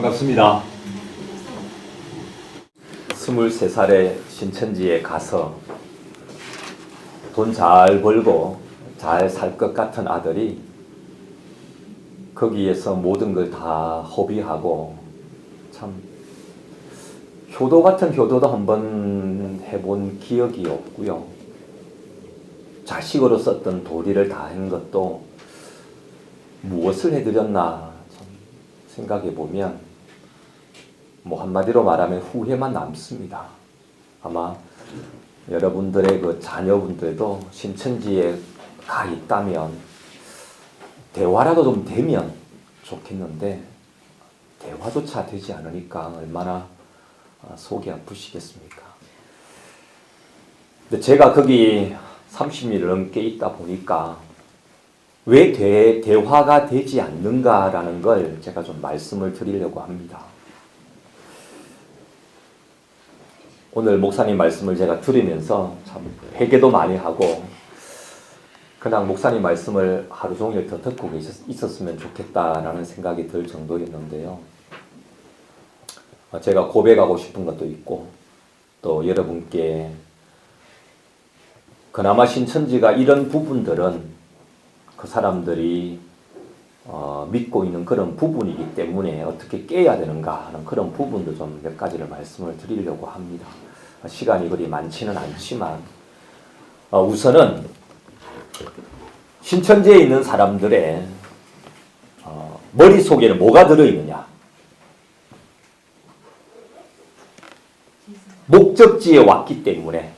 반갑습니다. 23살에 신천지에 가서 돈 잘 벌고 잘 살 것 같은 아들이 거기에서 모든 걸 다 허비하고, 참 효도 같은 효도도 한번 해본 기억이 없고요. 자식으로 썼던 도리를 다 한 것도 무엇을 해드렸나 참 생각해 보면 한마디로 말하면 후회만 남습니다. 아마 여러분들의 그 자녀분들도 신천지에 가 있다면 대화라도 좀 되면 좋겠는데 대화조차 되지 않으니까 얼마나 속이 아프시겠습니까? 근데 제가 거기 30일 넘게 있다 보니까 왜 대화가 되지 않는가라는 걸 제가 좀 말씀을 드리려고 합니다. 오늘 목사님 말씀을 제가 들으면서 참 회개도 많이 하고 그냥 목사님 말씀을 하루 종일 더 듣고 있었으면 좋겠다라는 생각이 들 정도였는데요. 제가 고백하고 싶은 것도 있고 또 여러분께 그나마 신천지가 이런 부분들은 그 사람들이 믿고 있는 그런 부분이기 때문에 어떻게 깨야 되는가 하는 그런 부분도 좀 몇 가지를 말씀을 드리려고 합니다. 시간이 그리 많지는 않지만 우선은 신천지에 있는 사람들의 머릿속에는 뭐가 들어있느냐? 목적지에 왔기 때문에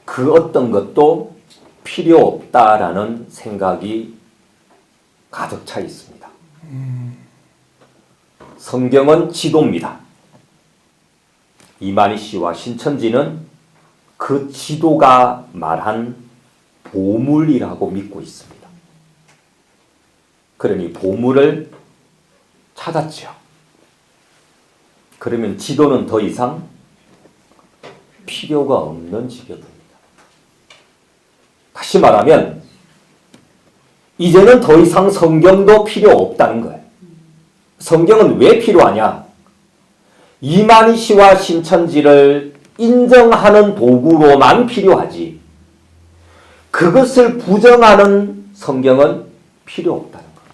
그 어떤 것도 필요 없다라는 생각이 가득 차 있습니다. 성경은 지도입니다. 이만희 씨와 신천지는 그 지도가 말한 보물이라고 믿고 있습니다. 그러니 보물을 찾았죠. 그러면 지도는 더 이상 필요가 없는 지경입니다. 다시 말하면 이제는 더 이상 성경도 필요 없다는 거예요. 성경은 왜 필요하냐? 이만희 씨와 신천지를 인정하는 도구로만 필요하지 그것을 부정하는 성경은 필요 없다는 거예요.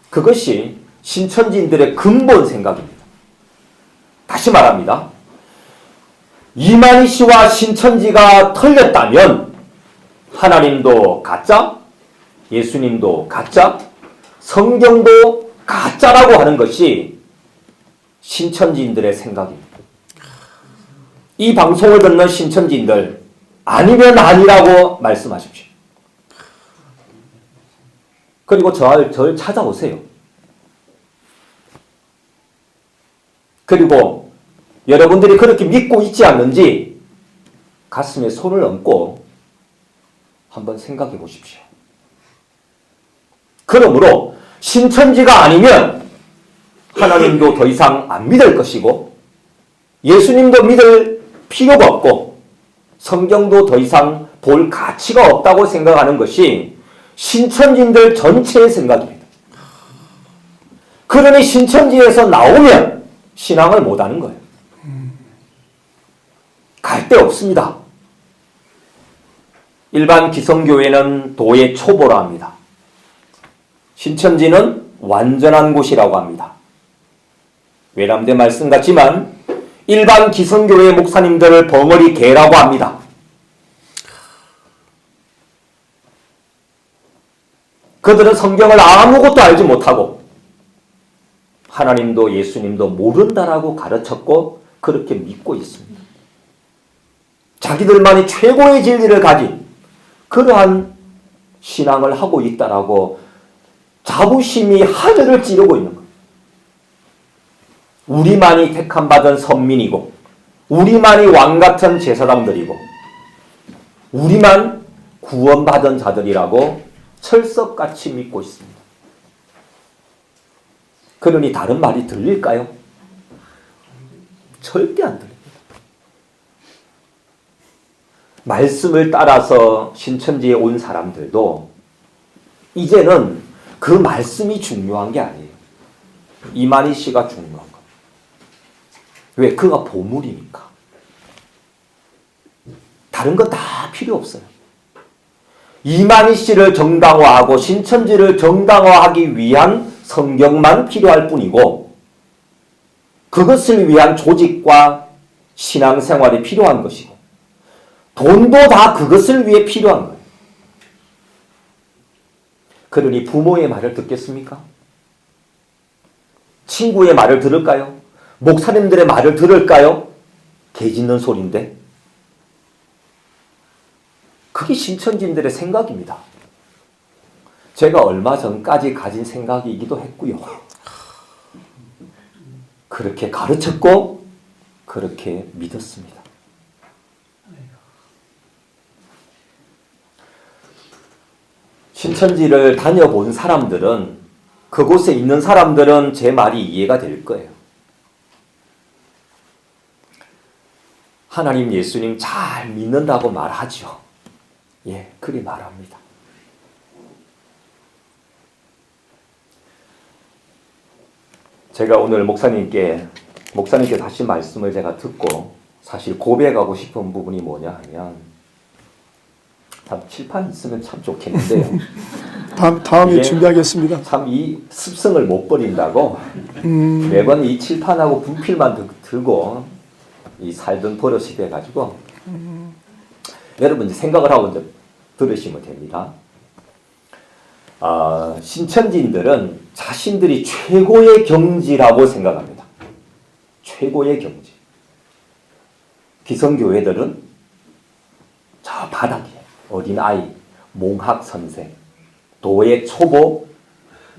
그것이 신천지인들의 근본 생각입니다. 다시 말합니다. 이만희 씨와 신천지가 틀렸다면 하나님도 가짜, 예수님도 가짜, 성경도 가짜라고 하는 것이 신천지인들의 생각입니다. 이 방송을 듣는 신천지인들 아니면 아니라고 말씀하십시오. 그리고 저를 찾아오세요. 그리고 여러분들이 그렇게 믿고 있지 않는지 가슴에 손을 얹고 한번 생각해 보십시오. 그러므로 신천지가 아니면 하나님도 더 이상 안 믿을 것이고 예수님도 믿을 필요가 없고 성경도 더 이상 볼 가치가 없다고 생각하는 것이 신천지인들 전체의 생각입니다. 그러니 신천지에서 나오면 신앙을 못하는 거예요. 갈 데 없습니다. 일반 기성교회는 도의 초보라 합니다. 신천지는 완전한 곳이라고 합니다. 외람돼 말씀 같지만 일반 기성교회 목사님들을 벙어리 개라고 합니다. 그들은 성경을 아무것도 알지 못하고 하나님도 예수님도 모른다라고 가르쳤고 그렇게 믿고 있습니다. 자기들만이 최고의 진리를 가진 그러한 신앙을 하고 있다라고 자부심이 하늘을 찌르고 있는 거예요. 우리만이 택함받은 선민이고 우리만이 왕같은 제사장들이고 우리만 구원받은 자들이라고 철석같이 믿고 있습니다. 그러니 다른 말이 들릴까요? 절대 안 들립니다. 말씀을 따라서 신천지에 온 사람들도 이제는 그 말씀이 중요한 게 아니에요. 이만희 씨가 중요한 거예요. 왜? 그가 보물이니까. 다른 거 다 필요 없어요. 이만희 씨를 정당화하고 신천지를 정당화하기 위한 성경만 필요할 뿐이고 그것을 위한 조직과 신앙생활이 필요한 것이고 돈도 다 그것을 위해 필요한 거예요. 그러니 부모의 말을 듣겠습니까? 친구의 말을 들을까요? 목사님들의 말을 들을까요? 개 짖는 소리인데. 그게 신천지인들의 생각입니다. 제가 얼마 전까지 가진 생각이기도 했고요. 그렇게 가르쳤고 그렇게 믿었습니다. 신천지를 다녀본 사람들은 그곳에 있는 사람들은 제 말이 이해가 될 거예요. 하나님 예수님 잘 믿는다고 말하죠. 예, 그리 말합니다. 제가 오늘 목사님께 다시 말씀을 제가 듣고 사실 고백하고 싶은 부분이 뭐냐 하면 참 칠판 있으면 참 좋겠는데요. 다음에 준비하겠습니다. 참 이 습성을 못 버린다고 매번 이 칠판하고 분필만 들고 이 살던 버릇이 돼가지고 여러분 이제 생각을 하고 이제 들으시면 됩니다. 신천지인들은 자신들이 최고의 경지라고 생각합니다. 최고의 경지. 기성교회들은 저 바닥이에요. 어린아이, 몽학 선생, 도의 초보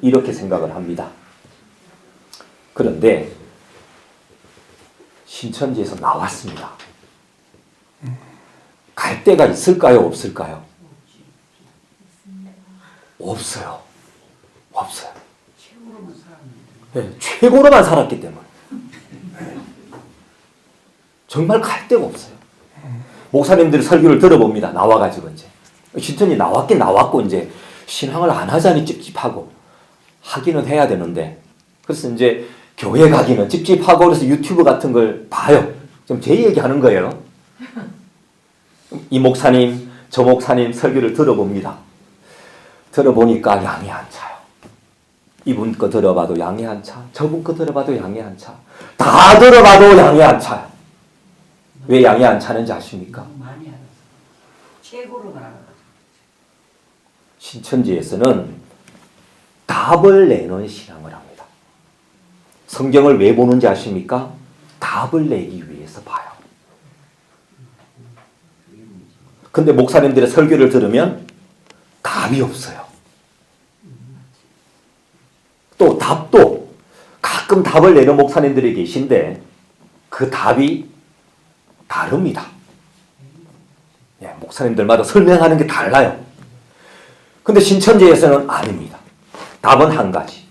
이렇게 생각을 합니다. 그런데 신천지에서 나왔습니다. 갈 데가 있을까요? 없을까요? 없어요. 없어요. 네, 최고로만 살았기 때문에. 정말 갈 데가 없어요. 목사님들이 설교를 들어봅니다. 나와가지고 이제. 신천지 나왔긴 나왔고 이제 신앙을 안 하자니 찝찝하고 하기는 해야 되는데 그래서 이제 교회 가기는 찝찝하고 그래서 유튜브 같은 걸 봐요. 지금 제 얘기하는 거예요. 이 목사님, 저 목사님 설교를 들어봅니다. 들어보니까 양이 안 차요. 이분 거 들어봐도 양이 안 차. 저분 거 들어봐도 양이 안 차. 다 들어봐도 양이 안 차요. 왜 양이 안 차는지 아십니까? 많이 알았어. 최고로 알아. 신천지에서는 답을 내는 신앙을 합니다. 성경을 왜 보는지 아십니까? 답을 내기 위해서 봐요. 근데 목사님들의 설교를 들으면 답이 없어요. 또 답도 가끔 답을 내는 목사님들이 계신데 그 답이 다릅니다. 예, 목사님들마다 설명하는 게 달라요. 근데 신천지에서는 아닙니다. 답은 한 가지.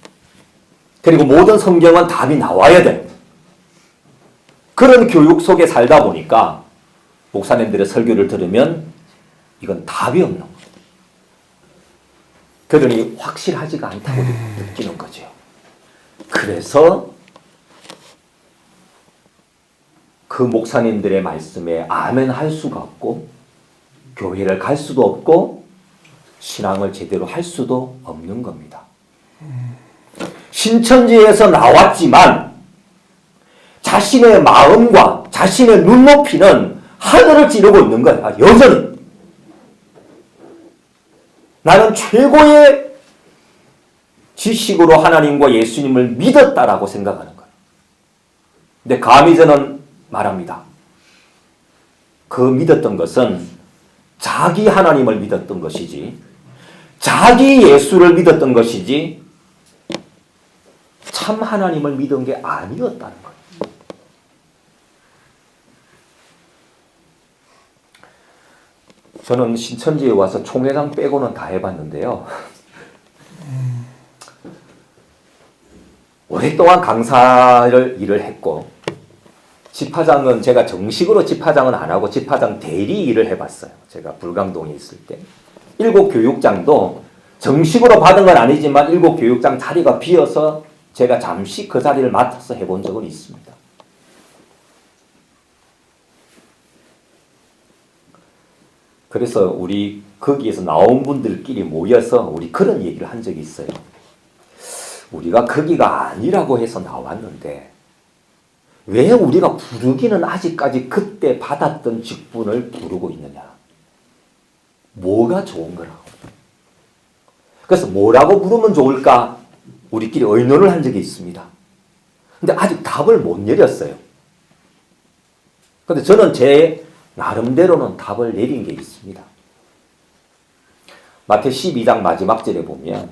그리고 모든 성경은 답이 나와야 돼요. 그런 교육 속에 살다 보니까 목사님들의 설교를 들으면 이건 답이 없는 거예요. 그러니 확실하지가 않다고 느끼는 거죠. 그래서 그 목사님들의 말씀에 아멘 할 수가 없고 교회를 갈 수도 없고 신앙을 제대로 할 수도 없는 겁니다. 신천지에서 나왔지만 자신의 마음과 자신의 눈높이는 하늘을 찌르고 있는 거야. 여전히. 나는 최고의 지식으로 하나님과 예수님을 믿었다라고 생각하는 거예요. 근데 감히 저는 말합니다. 그 믿었던 것은 자기 하나님을 믿었던 것이지 자기 예수를 믿었던 것이지 참 하나님을 믿은 게 아니었다는 거예요. 저는 신천지에 와서 총회장 빼고는 다 해봤는데요. 오랫동안 강사를 일을 했고 집화장은 제가 정식으로 집화장은 안 하고 집화장 대리 일을 해봤어요. 제가 불광동에 있을 때. 일곱 교육장도 정식으로 받은 건 아니지만 일곱 교육장 자리가 비어서 제가 잠시 그 자리를 맡아서 해본 적은 있습니다. 그래서 우리 거기에서 나온 분들끼리 모여서 우리 그런 얘기를 한 적이 있어요. 우리가 거기가 아니라고 해서 나왔는데 왜 우리가 부르기는 아직까지 그때 받았던 직분을 부르고 있느냐. 뭐가 좋은 거라고. 그래서 뭐라고 부르면 좋을까? 우리끼리 의논을 한 적이 있습니다. 근데 아직 답을 못 내렸어요. 근데 저는 제 나름대로는 답을 내린 게 있습니다. 마태 12장 마지막 절에 보면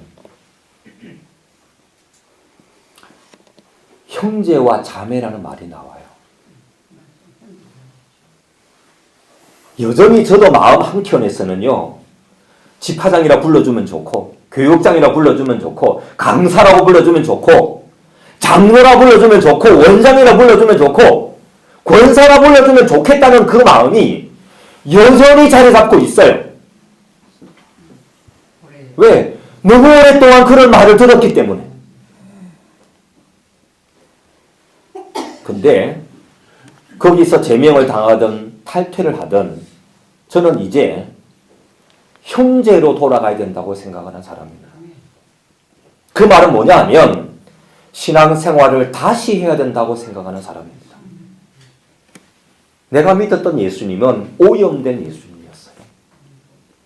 형제와 자매라는 말이 나와요. 여전히 저도 마음 한켠에서는요. 집화장이라 불러주면 좋고 교육장이라 불러주면 좋고 강사라고 불러주면 좋고 장로라 불러주면 좋고 원장이라 불러주면 좋고 권사라 불러주면 좋겠다는 그 마음이 여전히 자리 잡고 있어요. 왜? 너무 오랫동안 그런 말을 들었기 때문에. 근데 거기서 제명을 당하든 탈퇴를 하든 저는 이제 형제로 돌아가야 된다고 생각하는 사람입니다. 그 말은 뭐냐 하면 신앙생활을 다시 해야 된다고 생각하는 사람입니다. 내가 믿었던 예수님은 오염된 예수님이었어요.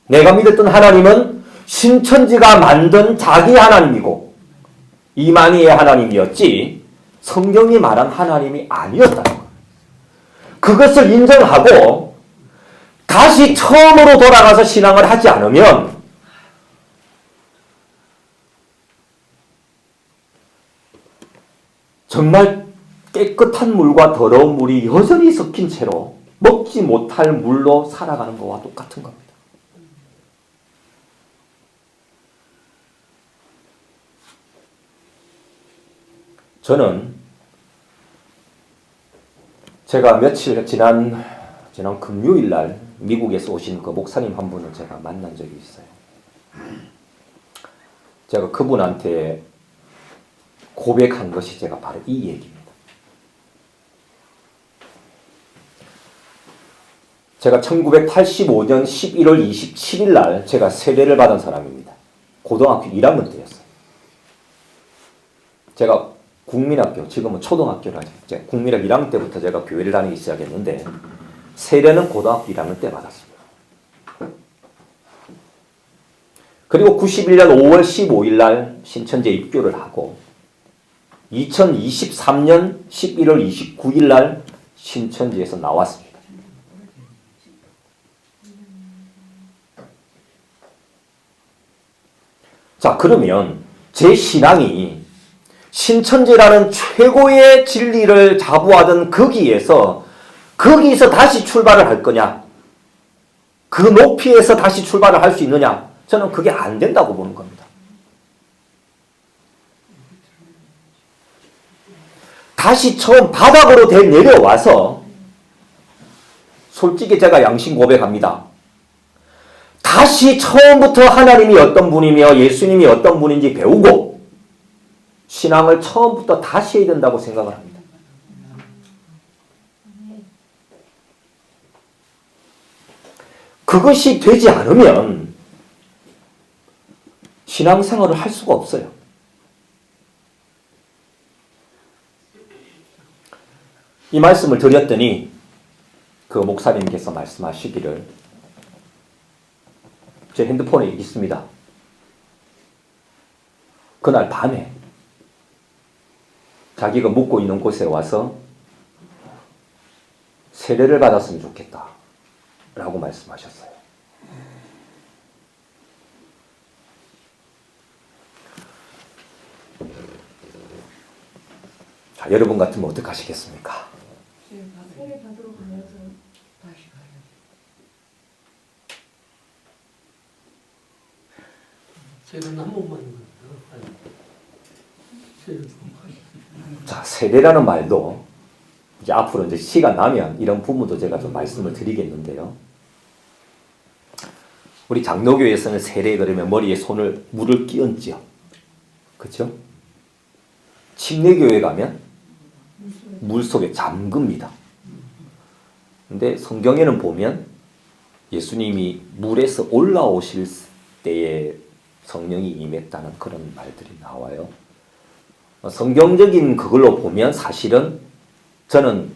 내가 믿었던 하나님은 신천지가 만든 자기 하나님이고 이만희의 하나님이었지 성경이 말한 하나님이 아니었다는 거예요. 그것을 인정하고 다시 처음으로 돌아가서 신앙을 하지 않으면 정말 깨끗한 물과 더러운 물이 여전히 섞인 채로 먹지 못할 물로 살아가는 것과 똑같은 겁니다. 저는 제가 지난 금요일 날 미국에서 오신 그 목사님 한 분을 제가 만난 적이 있어요. 제가 그분한테 고백한 것이 제가 바로 이 얘기입니다. 제가 1985년 11월 27일 날 제가 세례를 받은 사람입니다. 고등학교 1학년 때였어요. 제가 국민학교, 지금은 초등학교를 하죠. 국민학교 1학년 때부터 제가 교회를 다니기 시작했는데 세례는 고등학교 1학년 때 받았습니다. 그리고 91년 5월 15일 날 신천지에 입교를 하고 2023년 11월 29일 날 신천지에서 나왔습니다. 자, 그러면 제 신앙이 신천지라는 최고의 진리를 자부하던 거기서 다시 출발을 할 거냐? 그 높이에서 다시 출발을 할 수 있느냐? 저는 그게 안 된다고 보는 겁니다. 다시 처음 바닥으로 내려와서 솔직히 제가 양심 고백합니다. 다시 처음부터 하나님이 어떤 분이며 예수님이 어떤 분인지 배우고 신앙을 처음부터 다시 해야 된다고 생각을 합니다. 그것이 되지 않으면 신앙생활을 할 수가 없어요. 이 말씀을 드렸더니 그 목사님께서 말씀하시기를 제 핸드폰에 있습니다. 그날 밤에 자기가 묵고 있는 곳에 와서 세례를 받았으면 좋겠다 라고 말씀하셨어요. 자, 여러분 같으면 어떡하시겠습니까? 세례 받으러 가면서 다시 가요. 세례는 한 번만 자, 세례라는 말도 이제 앞으로 이제 시간 나면 이런 부분도 제가 좀 말씀을 드리겠는데요. 우리 장로교에서는 세례 그러면 머리에 물을 끼얹지요. 그렇죠? 침례교회 가면 물속에 잠깁니다. 근데 성경에는 보면 예수님이 물에서 올라오실 때에 성령이 임했다는 그런 말들이 나와요. 성경적인 그걸로 보면 사실은 저는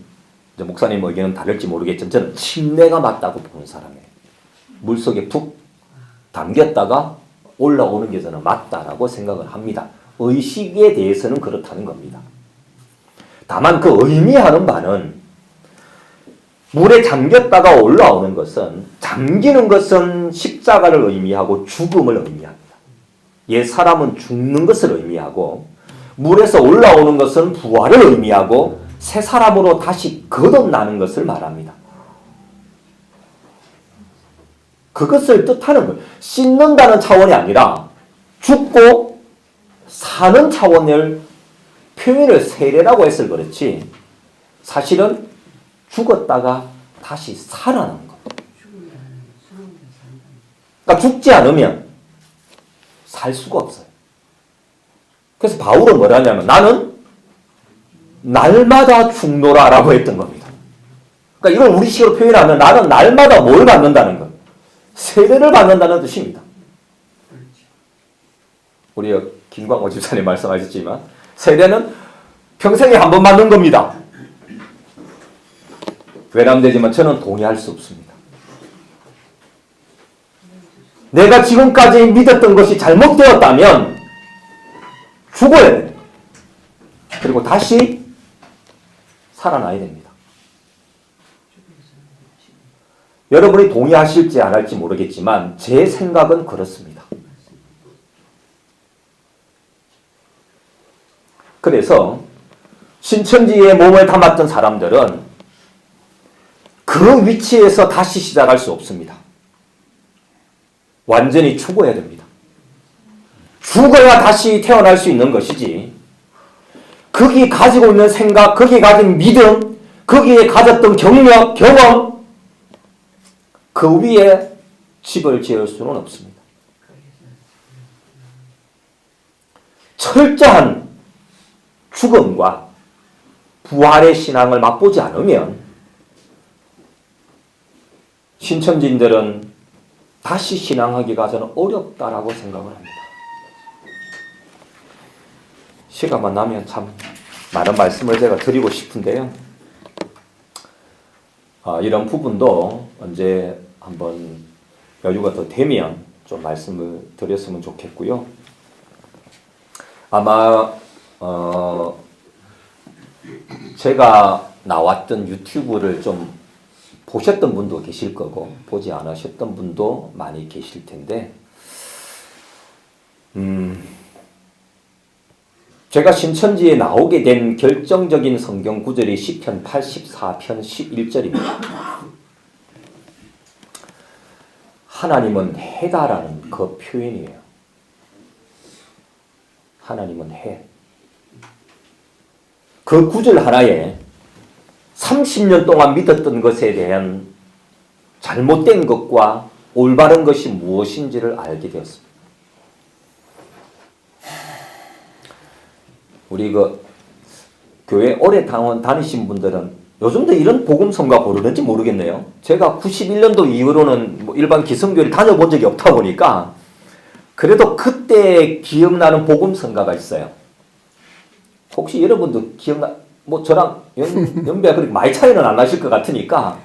목사님 의견은 다를지 모르겠지만 저는 침례가 맞다고 보는 사람이에요. 물속에 푹 담겼다가 올라오는 게 저는 맞다라고 생각을 합니다. 의식에 대해서는 그렇다는 겁니다. 다만 그 의미하는 바는 물에 잠겼다가 올라오는 것은 잠기는 것은 십자가를 의미하고 죽음을 의미합니다. 옛 사람은 죽는 것을 의미하고 물에서 올라오는 것은 부활을 의미하고 새 사람으로 다시 거듭나는 것을 말합니다. 그것을 뜻하는 거예요. 씻는다는 차원이 아니라 죽고 사는 차원을 표현을 세례라고 했을 그렇지 사실은 죽었다가 다시 살아나는 거예요. 그러니까 죽지 않으면 살 수가 없어요. 그래서 바울은 뭐라 하냐면 나는 날마다 죽노라라고 했던 겁니다. 그러니까 이걸 우리식으로 표현하면 나는 날마다 뭘 받는다는 거예요. 세례를 받는다는 뜻입니다. 우리 김광호 집사님 말씀하셨지만 세례는 평생에 한 번 받는 겁니다. 외람되지만 저는 동의할 수 없습니다. 내가 지금까지 믿었던 것이 잘못되었다면 죽어야 됩니다. 그리고 다시 살아나야 됩니다. 여러분이 동의하실지 안 할지 모르겠지만 제 생각은 그렇습니다. 그래서 신천지에 몸을 담았던 사람들은 그 위치에서 다시 시작할 수 없습니다. 완전히 죽어야 됩니다. 죽어야 다시 태어날 수 있는 것이지 거기 가지고 있는 생각, 거기에 가진 믿음, 거기에 가졌던 경력, 경험 그 위에 집을 지을 수는 없습니다. 철저한 죽음과 부활의 신앙을 맛보지 않으면 신천지인들은 다시 신앙하기가 저는 어렵다라고 생각을 합니다. 시간만 나면 참 많은 말씀을 제가 드리고 싶은데요. 이런 부분도 언제 한번 여유가 더 되면 좀 말씀을 드렸으면 좋겠고요. 아마 제가 나왔던 유튜브를 좀 보셨던 분도 계실 거고 보지 않으셨던 분도 많이 계실 텐데 제가 신천지에 나오게 된 결정적인 성경 구절이 시편 84편 11절입니다. 하나님은 해다라는 그 표현이에요. 하나님은 해. 그 구절 하나에 30년 동안 믿었던 것에 대한 잘못된 것과 올바른 것이 무엇인지를 알게 되었습니다. 우리 교회 오래 다니신 분들은 요즘도 이런 복음성가 모르는지 모르겠네요. 제가 91년도 이후로는 일반 기성교회를 다녀본 적이 없다 보니까 그래도 그때 기억나는 복음성가가 있어요. 혹시 여러분도 저랑 연배가 그렇게 많이 차이는 안 나실 것 같으니까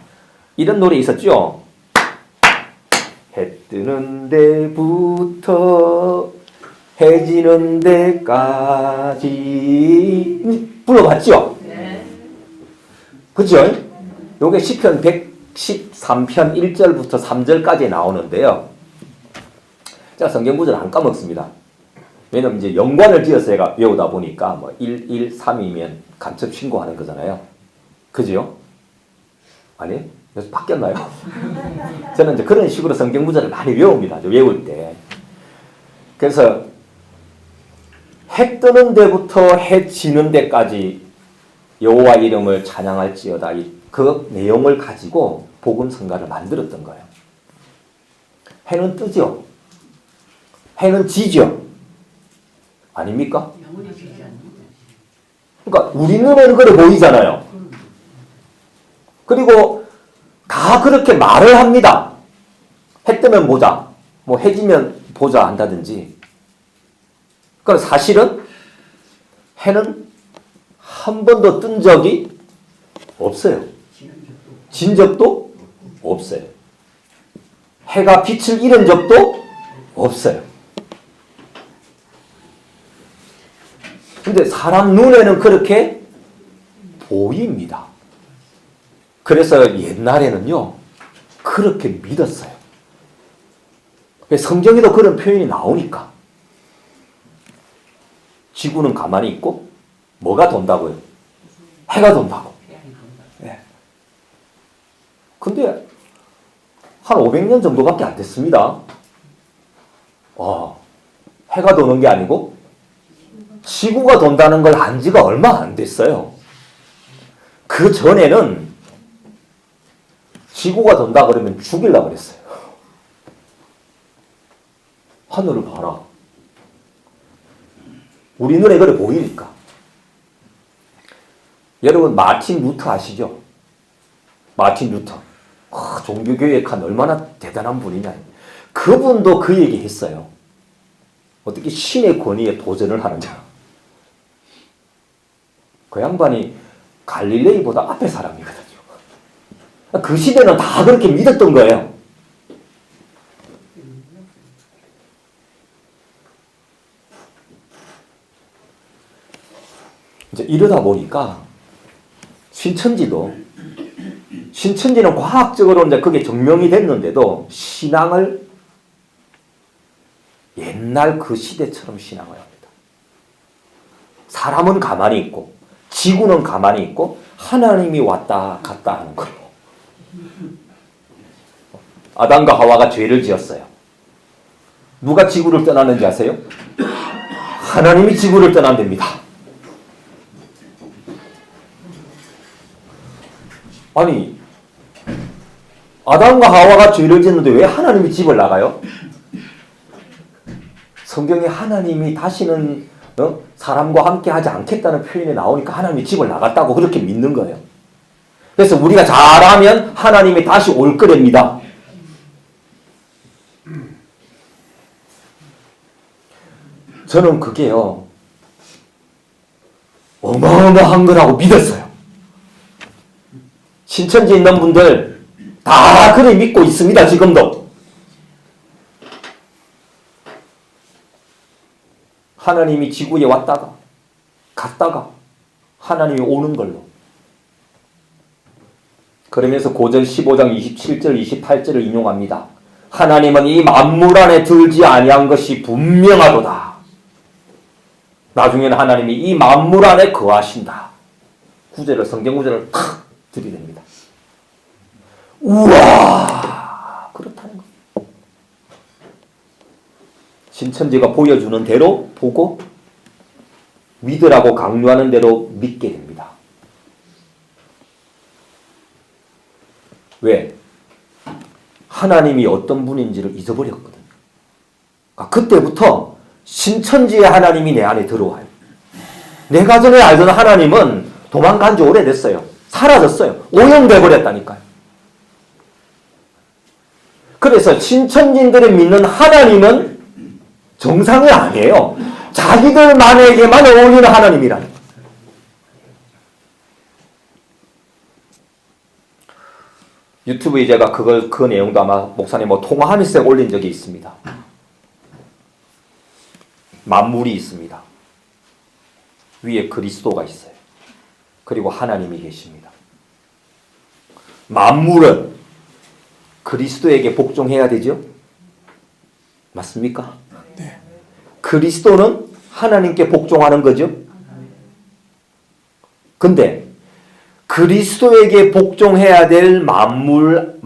이런 노래 있었죠? 해 뜨는 데부터 해 지는 데까지 불러봤죠? 네. 그죠? 요게 시편 113편 1절부터 3절까지 나오는데요. 제가 성경 구절 안 까먹습니다. 왜냐면 이제 연관을 지어서 제가 외우다 보니까 1, 1, 3이면 간첩 신고하는 거잖아요. 그죠? 아니? 요새 바뀌었나요? 저는 이제 그런 식으로 성경 구절을 많이 외웁니다. 외울 때. 그래서 해 뜨는 데부터 해 지는 데까지 여호와 이름을 찬양할지어다. 그 내용을 가지고 복음 성가를 만들었던 거예요. 해는 뜨죠. 해는 지죠. 아닙니까? 영원히 지지 않는다. 그러니까 우리 눈에는 그래 보이잖아요. 그리고 다 그렇게 말을 합니다. 해 뜨면 보자, 뭐 해지면 보자 한다든지. 그러니까 사실은 해는 한 번도 뜬 적이 없어요. 진 적도 없어요. 해가 빛을 잃은 적도 없어요. 근데 사람 눈에는 그렇게 보입니다. 그래서 옛날에는요, 그렇게 믿었어요. 성경에도 그런 표현이 나오니까. 지구는 가만히 있고, 뭐가 돈다고요? 해가 돈다고. 네. 근데, 한 500년 정도밖에 안 됐습니다. 해가 도는 게 아니고, 지구가 돈다는 걸 안 지가 얼마 안 됐어요. 그 전에는 지구가 돈다 그러면 죽이려고 그랬어요. 하늘을 봐라. 우리 눈에 그래 보이니까. 여러분 마틴 루터 아시죠? 마틴 루터. 종교교역한 얼마나 대단한 분이냐. 그분도 그 얘기 했어요. 어떻게 신의 권위에 도전을 하느냐. 그 양반이 갈릴레이보다 앞에 사람이거든요. 그 시대는 다 그렇게 믿었던 거예요. 이제 이러다 보니까 신천지는 과학적으로 이제 그게 증명이 됐는데도 신앙을 옛날 그 시대처럼 신앙을 합니다. 사람은 가만히 있고 지구는 가만히 있고 하나님이 왔다 갔다 하는 거예요. 아담과 하와가 죄를 지었어요. 누가 지구를 떠났는지 아세요? 하나님이 지구를 떠난답니다. 아니, 아담과 하와가 죄를 지었는데 왜 하나님이 집을 나가요? 성경에 하나님이 다시는 사람과 함께 하지 않겠다는 표현이 나오니까 하나님이 집을 나갔다고 그렇게 믿는 거예요. 그래서 우리가 잘하면 하나님이 다시 올 거랍니다. 저는 그게요, 어마어마한 거라고 믿었어요. 신천지 있는 분들 다 그래 믿고 있습니다. 지금도. 하나님이 지구에 왔다가 갔다가 하나님이 오는 걸로. 그러면서 고전 15장 27절 28절을 인용합니다. 하나님은 이 만물 안에 들지 아니한 것이 분명하도다. 나중에는 하나님이 이 만물 안에 거하신다. 성경 구절을 탁 들이댑니다. 우와! 그렇다는 거. 신천지가 보여주는 대로 보고 믿으라고 강요하는 대로 믿게 됩니다. 왜? 하나님이 어떤 분인지를 잊어버렸거든요. 그때부터 신천지의 하나님이 내 안에 들어와요. 내가 전에 알던 하나님은 도망간 지 오래됐어요. 사라졌어요. 오염돼 버렸다니까요. 그래서 신천지인들이 믿는 하나님은 정상이 아니에요. 자기들만에게만 어울리는 하나님이라는 거예요. 유튜브에 제가 그 내용도 아마 목사님 통화하면서 올린 적이 있습니다. 만물이 있습니다. 위에 그리스도가 있어요. 그리고 하나님이 계십니다. 만물은 그리스도에게 복종해야 되죠? 맞습니까? 네. 그리스도는 하나님께 복종하는 거죠? 근데 그리스도에게 복종해야 될 만물에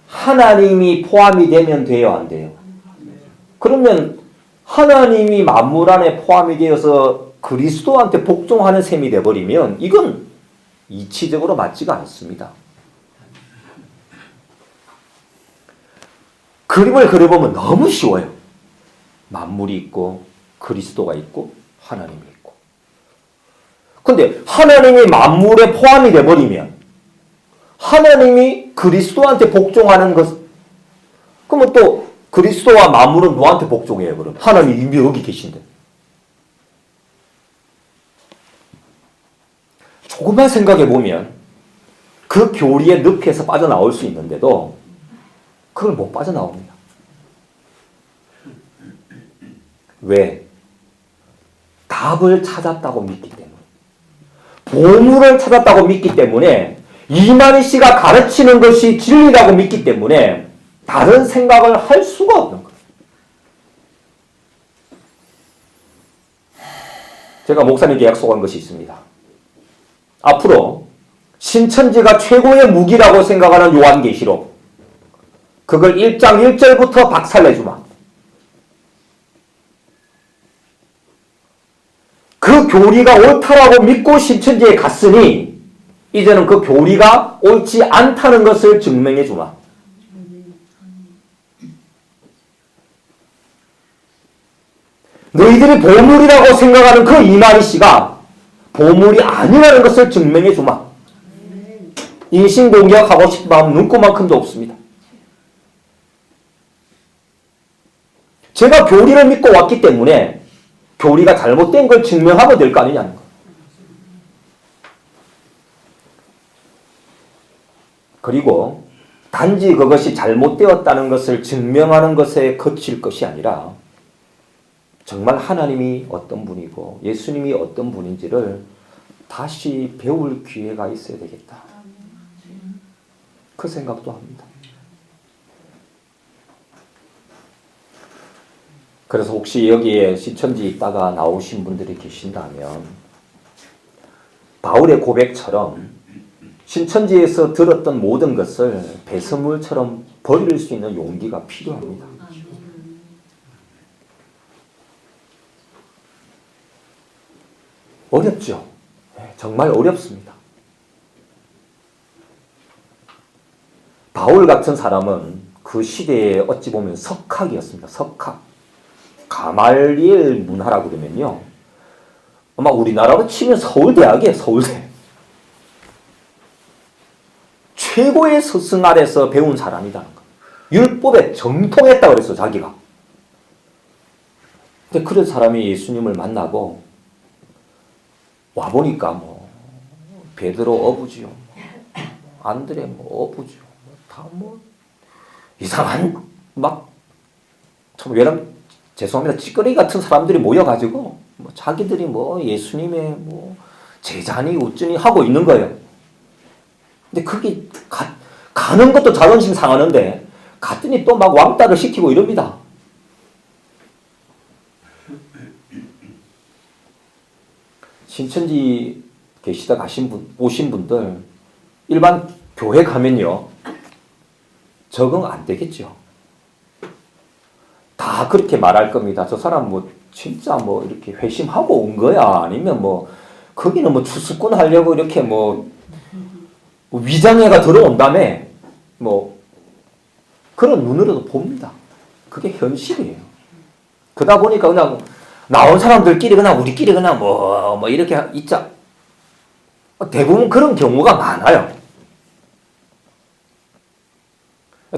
하나님이 포함이 되면 돼요, 안 돼요? 그러면 하나님이 만물 안에 포함이 되어서 그리스도한테 복종하는 셈이 돼버리면 이건 이치적으로 맞지가 않습니다. 그림을 그려보면 너무 쉬워요. 만물이 있고 그리스도가 있고 하나님이 있고. 근데 하나님이 만물에 포함이 돼버리면 하나님이 그리스도한테 복종하는 것, 그러면 또 그리스도와 만물은 누구한테 복종해요? 그럼 하나님이 이미 여기 계신데. 조금만 생각해 보면 그 교리의 늪에서 빠져나올 수 있는데도 그걸 못 빠져나옵니다. 왜? 답을 찾았다고 믿기 때문에. 보물을 찾았다고 믿기 때문에 이만희 씨가 가르치는 것이 진리라고 믿기 때문에 다른 생각을 할 수가 없는 거예요. 제가 목사님께 약속한 것이 있습니다. 앞으로 신천지가 최고의 무기라고 생각하는 요한계시록, 그걸 1장 1절부터 박살내주마. 그 교리가 옳다라고 믿고 신천지에 갔으니 이제는 그 교리가 옳지 않다는 것을 증명해주마. 너희들이 보물이라고 생각하는 그 이만희 씨가 보물이 아니라는 것을 증명해주마. 인신공격하고 싶은 마음 눈꼽만큼도 없습니다. 제가 교리를 믿고 왔기 때문에 교리가 잘못된 걸 증명하면 될 거 아니냐는 거. 그리고 단지 그것이 잘못되었다는 것을 증명하는 것에 그칠 것이 아니라 정말 하나님이 어떤 분이고 예수님이 어떤 분인지를 다시 배울 기회가 있어야 되겠다. 그 생각도 합니다. 그래서 혹시 여기에 신천지 있다가 나오신 분들이 계신다면 바울의 고백처럼 신천지에서 들었던 모든 것을 배설물처럼 버릴 수 있는 용기가 필요합니다. 어렵죠. 정말 어렵습니다. 바울 같은 사람은 그 시대에 어찌 보면 석학이었습니다. 석학. 가말리엘 문화라고 그러면요, 아마 우리나라로 치면 서울대학이에요. 서울대. 최고의 스승 아래서 배운 사람이라는 거. 율법에 정통했다고 그랬어, 자기가. 근데 그런 사람이 예수님을 만나고 와보니까 뭐 베드로 어부지요, 안드레 뭐 어부지요, 다 뭐 이상한 막 참 왜냐면 죄송합니다, 찌꺼기 같은 사람들이 모여가지고 뭐 자기들이 뭐 예수님의 뭐 제자니 어쩌니 하고 있는 거예요. 근데 그게 가는 것도 자존심 상하는데 갔더니 또 막 왕따를 시키고 이럽니다. 신천지 계시다 오신 분들 일반 교회 가면요 적응 안 되겠죠. 다 그렇게 말할 겁니다. 저 사람 뭐 진짜 뭐 이렇게 회심하고 온 거야, 아니면 뭐 거기는 뭐 추수꾼 하려고 이렇게 뭐 위장애가 들어온다며 뭐 그런 눈으로도 봅니다. 그게 현실이에요. 그러다 보니까 그냥 나온 사람들끼리 그냥 우리끼리 그냥 뭐 이렇게 있자. 대부분 그런 경우가 많아요.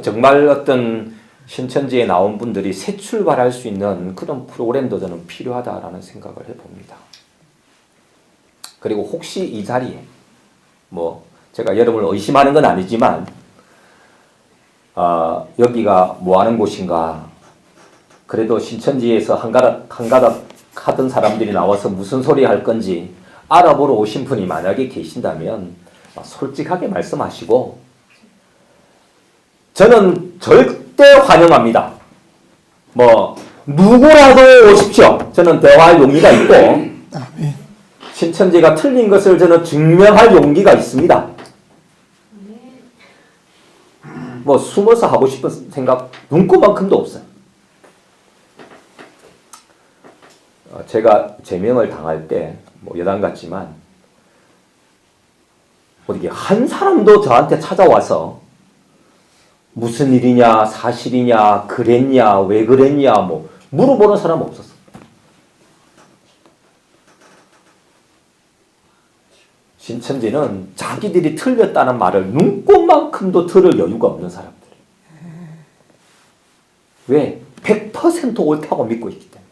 정말 어떤 신천지에 나온 분들이 새 출발할 수 있는 그런 프로그램도 저는 필요하다라는 생각을 해봅니다. 그리고 혹시 이 자리에 뭐 제가 여러분을 의심하는 건 아니지만 여기가 뭐 하는 곳인가, 그래도 신천지에서 한가닥 하던 사람들이 나와서 무슨 소리 할 건지 알아보러 오신 분이 만약에 계신다면 솔직하게 말씀하시고, 저는 절대 환영합니다. 뭐 누구라도 오십시오. 저는 대화할 용기가 있고 아멘. 신천지가 틀린 것을 저는 증명할 용기가 있습니다. 뭐 숨어서 하고 싶은 생각 눈꼽만큼도 없어요. 제가 제명을 당할 때 뭐 여당 같지만 어떻게 한 사람도 저한테 찾아와서 무슨 일이냐, 사실이냐, 그랬냐, 왜 그랬냐, 뭐 물어보는 사람 없었어. 신천지는 자기들이 틀렸다는 말을 눈꽃만큼도 들을 여유가 없는 사람들. 왜? 100% 옳다고 믿고 있기 때문에.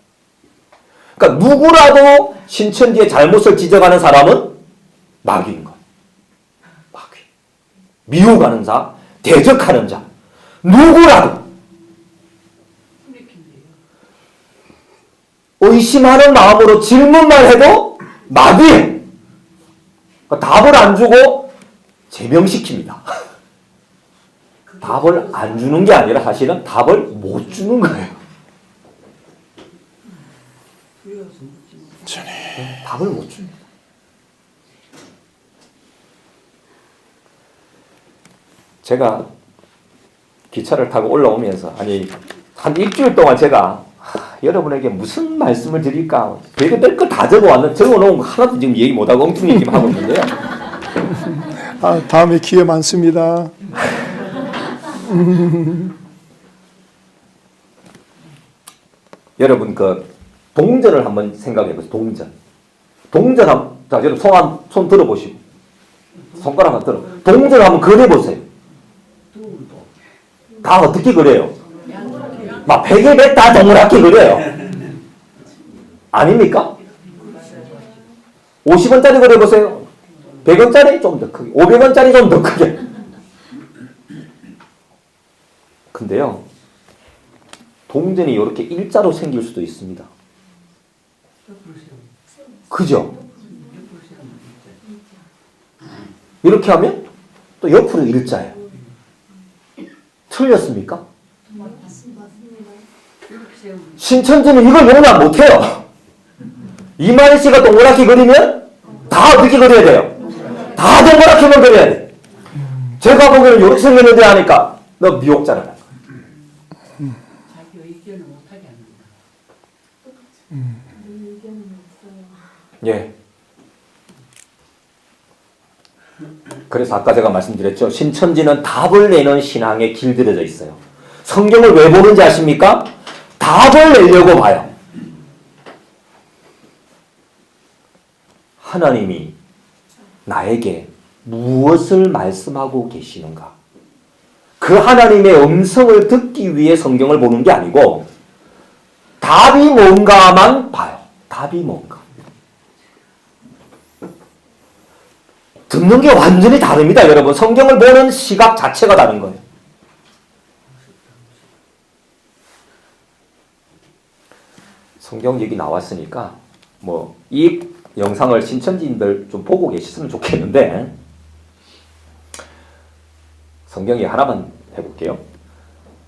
그러니까 누구라도 신천지의 잘못을 지적하는 사람은 마귀인 거예요. 마귀. 미혹하는 자, 대적하는 자. 누구라도 의심하는 마음으로 질문만 해도 마귀예요. 그러니까 답을 안 주고 제명시킵니다. 답을 안 주는 게 아니라 사실은 답을 못 주는 거예요. 답을 못 줍니다. 제가 기차를 타고 올라오면서 한 일주일 동안 제가 여러분에게 무슨 말씀을 드릴까 별거 다 적어놓은 거 하나도 지금 얘기 못하고 엉뚱히 얘기만 하고 있는데요. 다음에 기회 많습니다. 여러분 그 동전을 한번 생각해 보세요. 동전 자 여러분 손 들어보시고 손가락 한번 들어. 동전을 한번 그려보세요. 다 어떻게 그려요? 막 100에 100 다 동그랗게 그려요. 아닙니까? 50원짜리 그려보세요. 100원짜리 좀 더 크게, 500원짜리 좀 더 크게. 근데요, 동전이 이렇게 일자로 생길 수도 있습니다. 그죠? 이렇게 하면 또 옆으로 일자예요. 틀렸습니까? 신천지는 이걸 용납 못해요. 이만희 씨가 동그랗게 그리면 다 어떻게 그려야 돼요? 다 동그랗게만 그려야 돼. 제가 보기에는 이렇게 생겼는데 하니까 너 미혹자라는 거야. 자기 의견을 못하게 합니다. 예. 그래서 아까 제가 말씀드렸죠. 신천지는 답을 내는 신앙에 길들여져 있어요. 성경을 왜 보는지 아십니까? 답을 내려고 봐요. 하나님이 나에게 무엇을 말씀하고 계시는가? 그 하나님의 음성을 듣기 위해 성경을 보는 게 아니고 답이 뭔가만 봐요. 답이 뭔가. 듣는 게 완전히 다릅니다, 여러분. 성경을 보는 시각 자체가 다른 거예요. 성경 얘기 나왔으니까 뭐 이 영상을 신천지인들 좀 보고 계셨으면 좋겠는데 성경 얘기 하나만 해볼게요.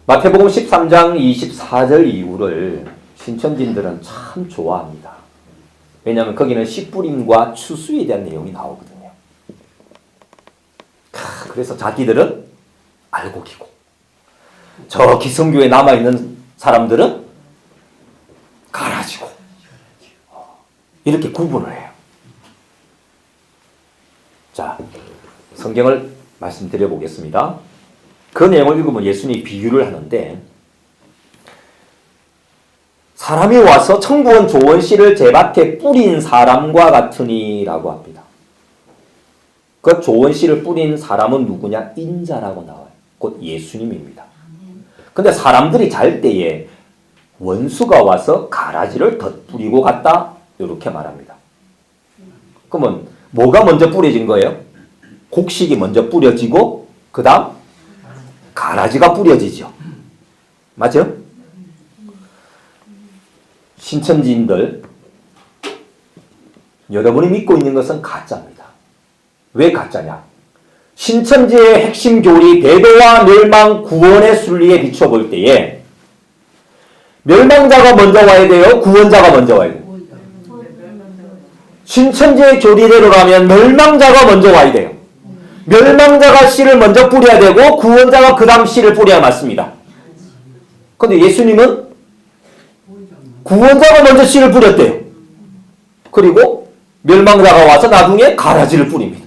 마태복음 13장 24절 이후를 신천지인들은 참 좋아합니다. 왜냐하면 거기는 씨 뿌림과 추수에 대한 내용이 나오거든요. 그래서 자기들은 알고 기고 저 기성교에 남아있는 사람들은 갈아지고 이렇게 구분을 해요. 자, 성경을 말씀드려 보겠습니다. 그 내용을 읽으면 예수님이 비유를 하는데 사람이 와서 청부원 좋은 씨를 제 밭에 뿌린 사람과 같으니 라고 합니다. 그 좋은 씨를 뿌린 사람은 누구냐? 인자라고 나와요. 곧 예수님입니다. 근데 사람들이 잘 때에 원수가 와서 가라지를 덧뿌리고 갔다 이렇게 말합니다. 그러면 뭐가 먼저 뿌려진 거예요? 곡식이 먼저 뿌려지고 그 다음 가라지가 뿌려지죠. 맞죠? 신천지인들 여러분이 믿고 있는 것은 가짜입니다. 왜 가짜냐? 신천지의 핵심 교리 배도와 멸망 구원의 순리에 비춰볼 때에 멸망자가 먼저 와야 돼요? 구원자가 먼저 와야 돼요? 신천지의 교리대로라면 멸망자가 먼저 와야 돼요. 멸망자가 씨를 먼저 뿌려야 되고 구원자가 그 다음 씨를 뿌려야 맞습니다. 그런데 예수님은 구원자가 먼저 씨를 뿌렸대요. 그리고 멸망자가 와서 나중에 가라지를 뿌립니다.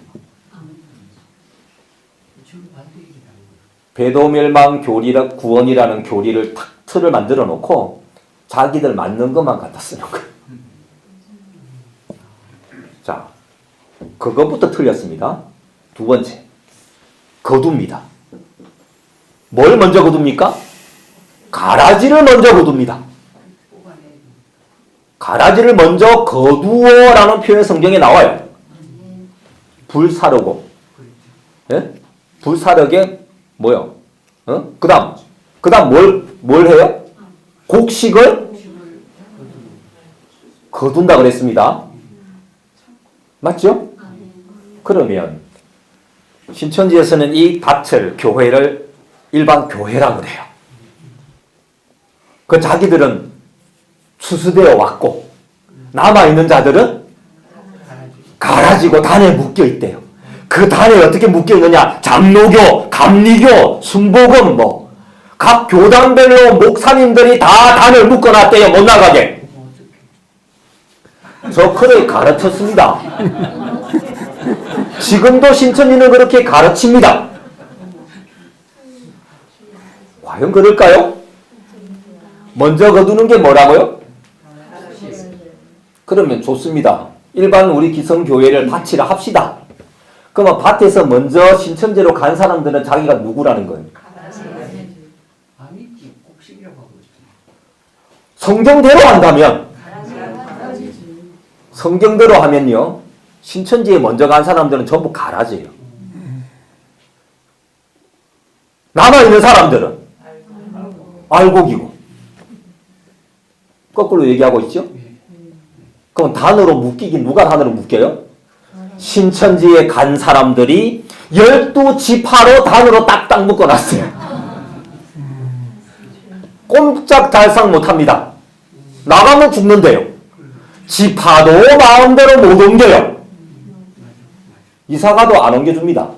배도멸망 교리라 구원이라는 교리를 탁 틀을 만들어 놓고 자기들 맞는 것만 갖다 쓰는 거예요. 자, 그것부터 틀렸습니다. 두 번째, 거둡니다. 뭘 먼저 거둡니까? 가라지를 먼저 거둡니다. 가라지를 먼저 거두어라는 표현 성경에 나와요. 불사르고, 예? 불사르게 뭐요? 그다음 뭘 해요? 곡식을 거둔다 그랬습니다. 맞죠? 그러면 신천지에서는 이 밭을 교회를 일반 교회라고 그래요. 그 자기들은 추수되어 왔고 남아있는 자들은 가라지고 단에 묶여 있대요. 그 단에 어떻게 묶여 있느냐? 장로교, 감리교, 순복음 각 교단별로 목사님들이 다 단을 묶어놨대요. 못 나가게. 저 그렇게 가르쳤습니다. 지금도 신천지는 그렇게 가르칩니다. 과연 그럴까요? 먼저 거두는 게 뭐라고요? 그러면 좋습니다. 일반 우리 기성교회를 밭이라 합시다. 그러면 밭에서 먼저 신천지로 간 사람들은 자기가 누구라는 거예요? 아니지, 곡식이라고 하고 있지. 성경대로 한다면, 성경대로 하면요, 신천지에 먼저 간 사람들은 전부 가라지예요. 남아있는 사람들은 알곡이고. 거꾸로 얘기하고 있죠? 그럼 단으로 묶이긴 누가 단으로 묶여요? 신천지에 간 사람들이 12지파로 단으로 딱딱 묶어놨어요. 꼼짝달싹 못합니다. 나가면 죽는데요. 지파도 마음대로 못 옮겨요. 이사가도 안 옮겨줍니다.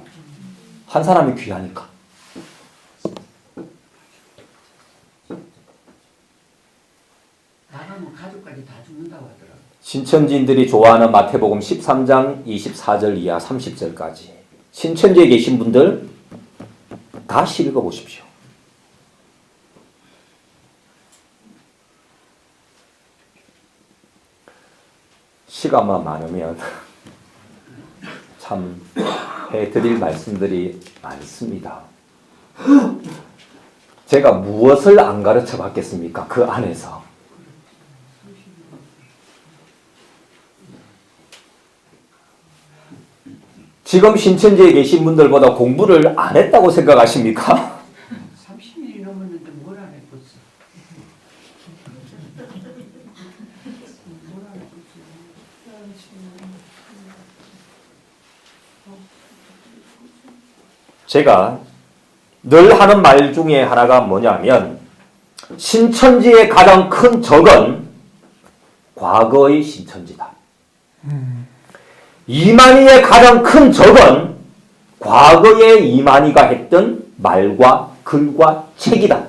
한 사람이 귀하니까. 나가면 가족까지 다 죽는다고 하더라고. 신천지인들이 좋아하는 마태복음 13장 24절 이하 30절까지. 신천지에 계신 분들 다시 읽어보십시오. 시간만 많으면 참 해드릴 말씀들이 많습니다. 제가 무엇을 안 가르쳐 봤겠습니까? 그 안에서. 지금 신천지에 계신 분들보다 공부를 안 했다고 생각하십니까? 30일이 넘었는데 뭘 안 했겠어. 뭘 안 했겠어. 제가 늘 하는 말 중에 하나가 뭐냐면 신천지의 가장 큰 적은 과거의 신천지다. 이만희의 가장 큰 적은 과거에 이만희가 했던 말과 글과 책이다.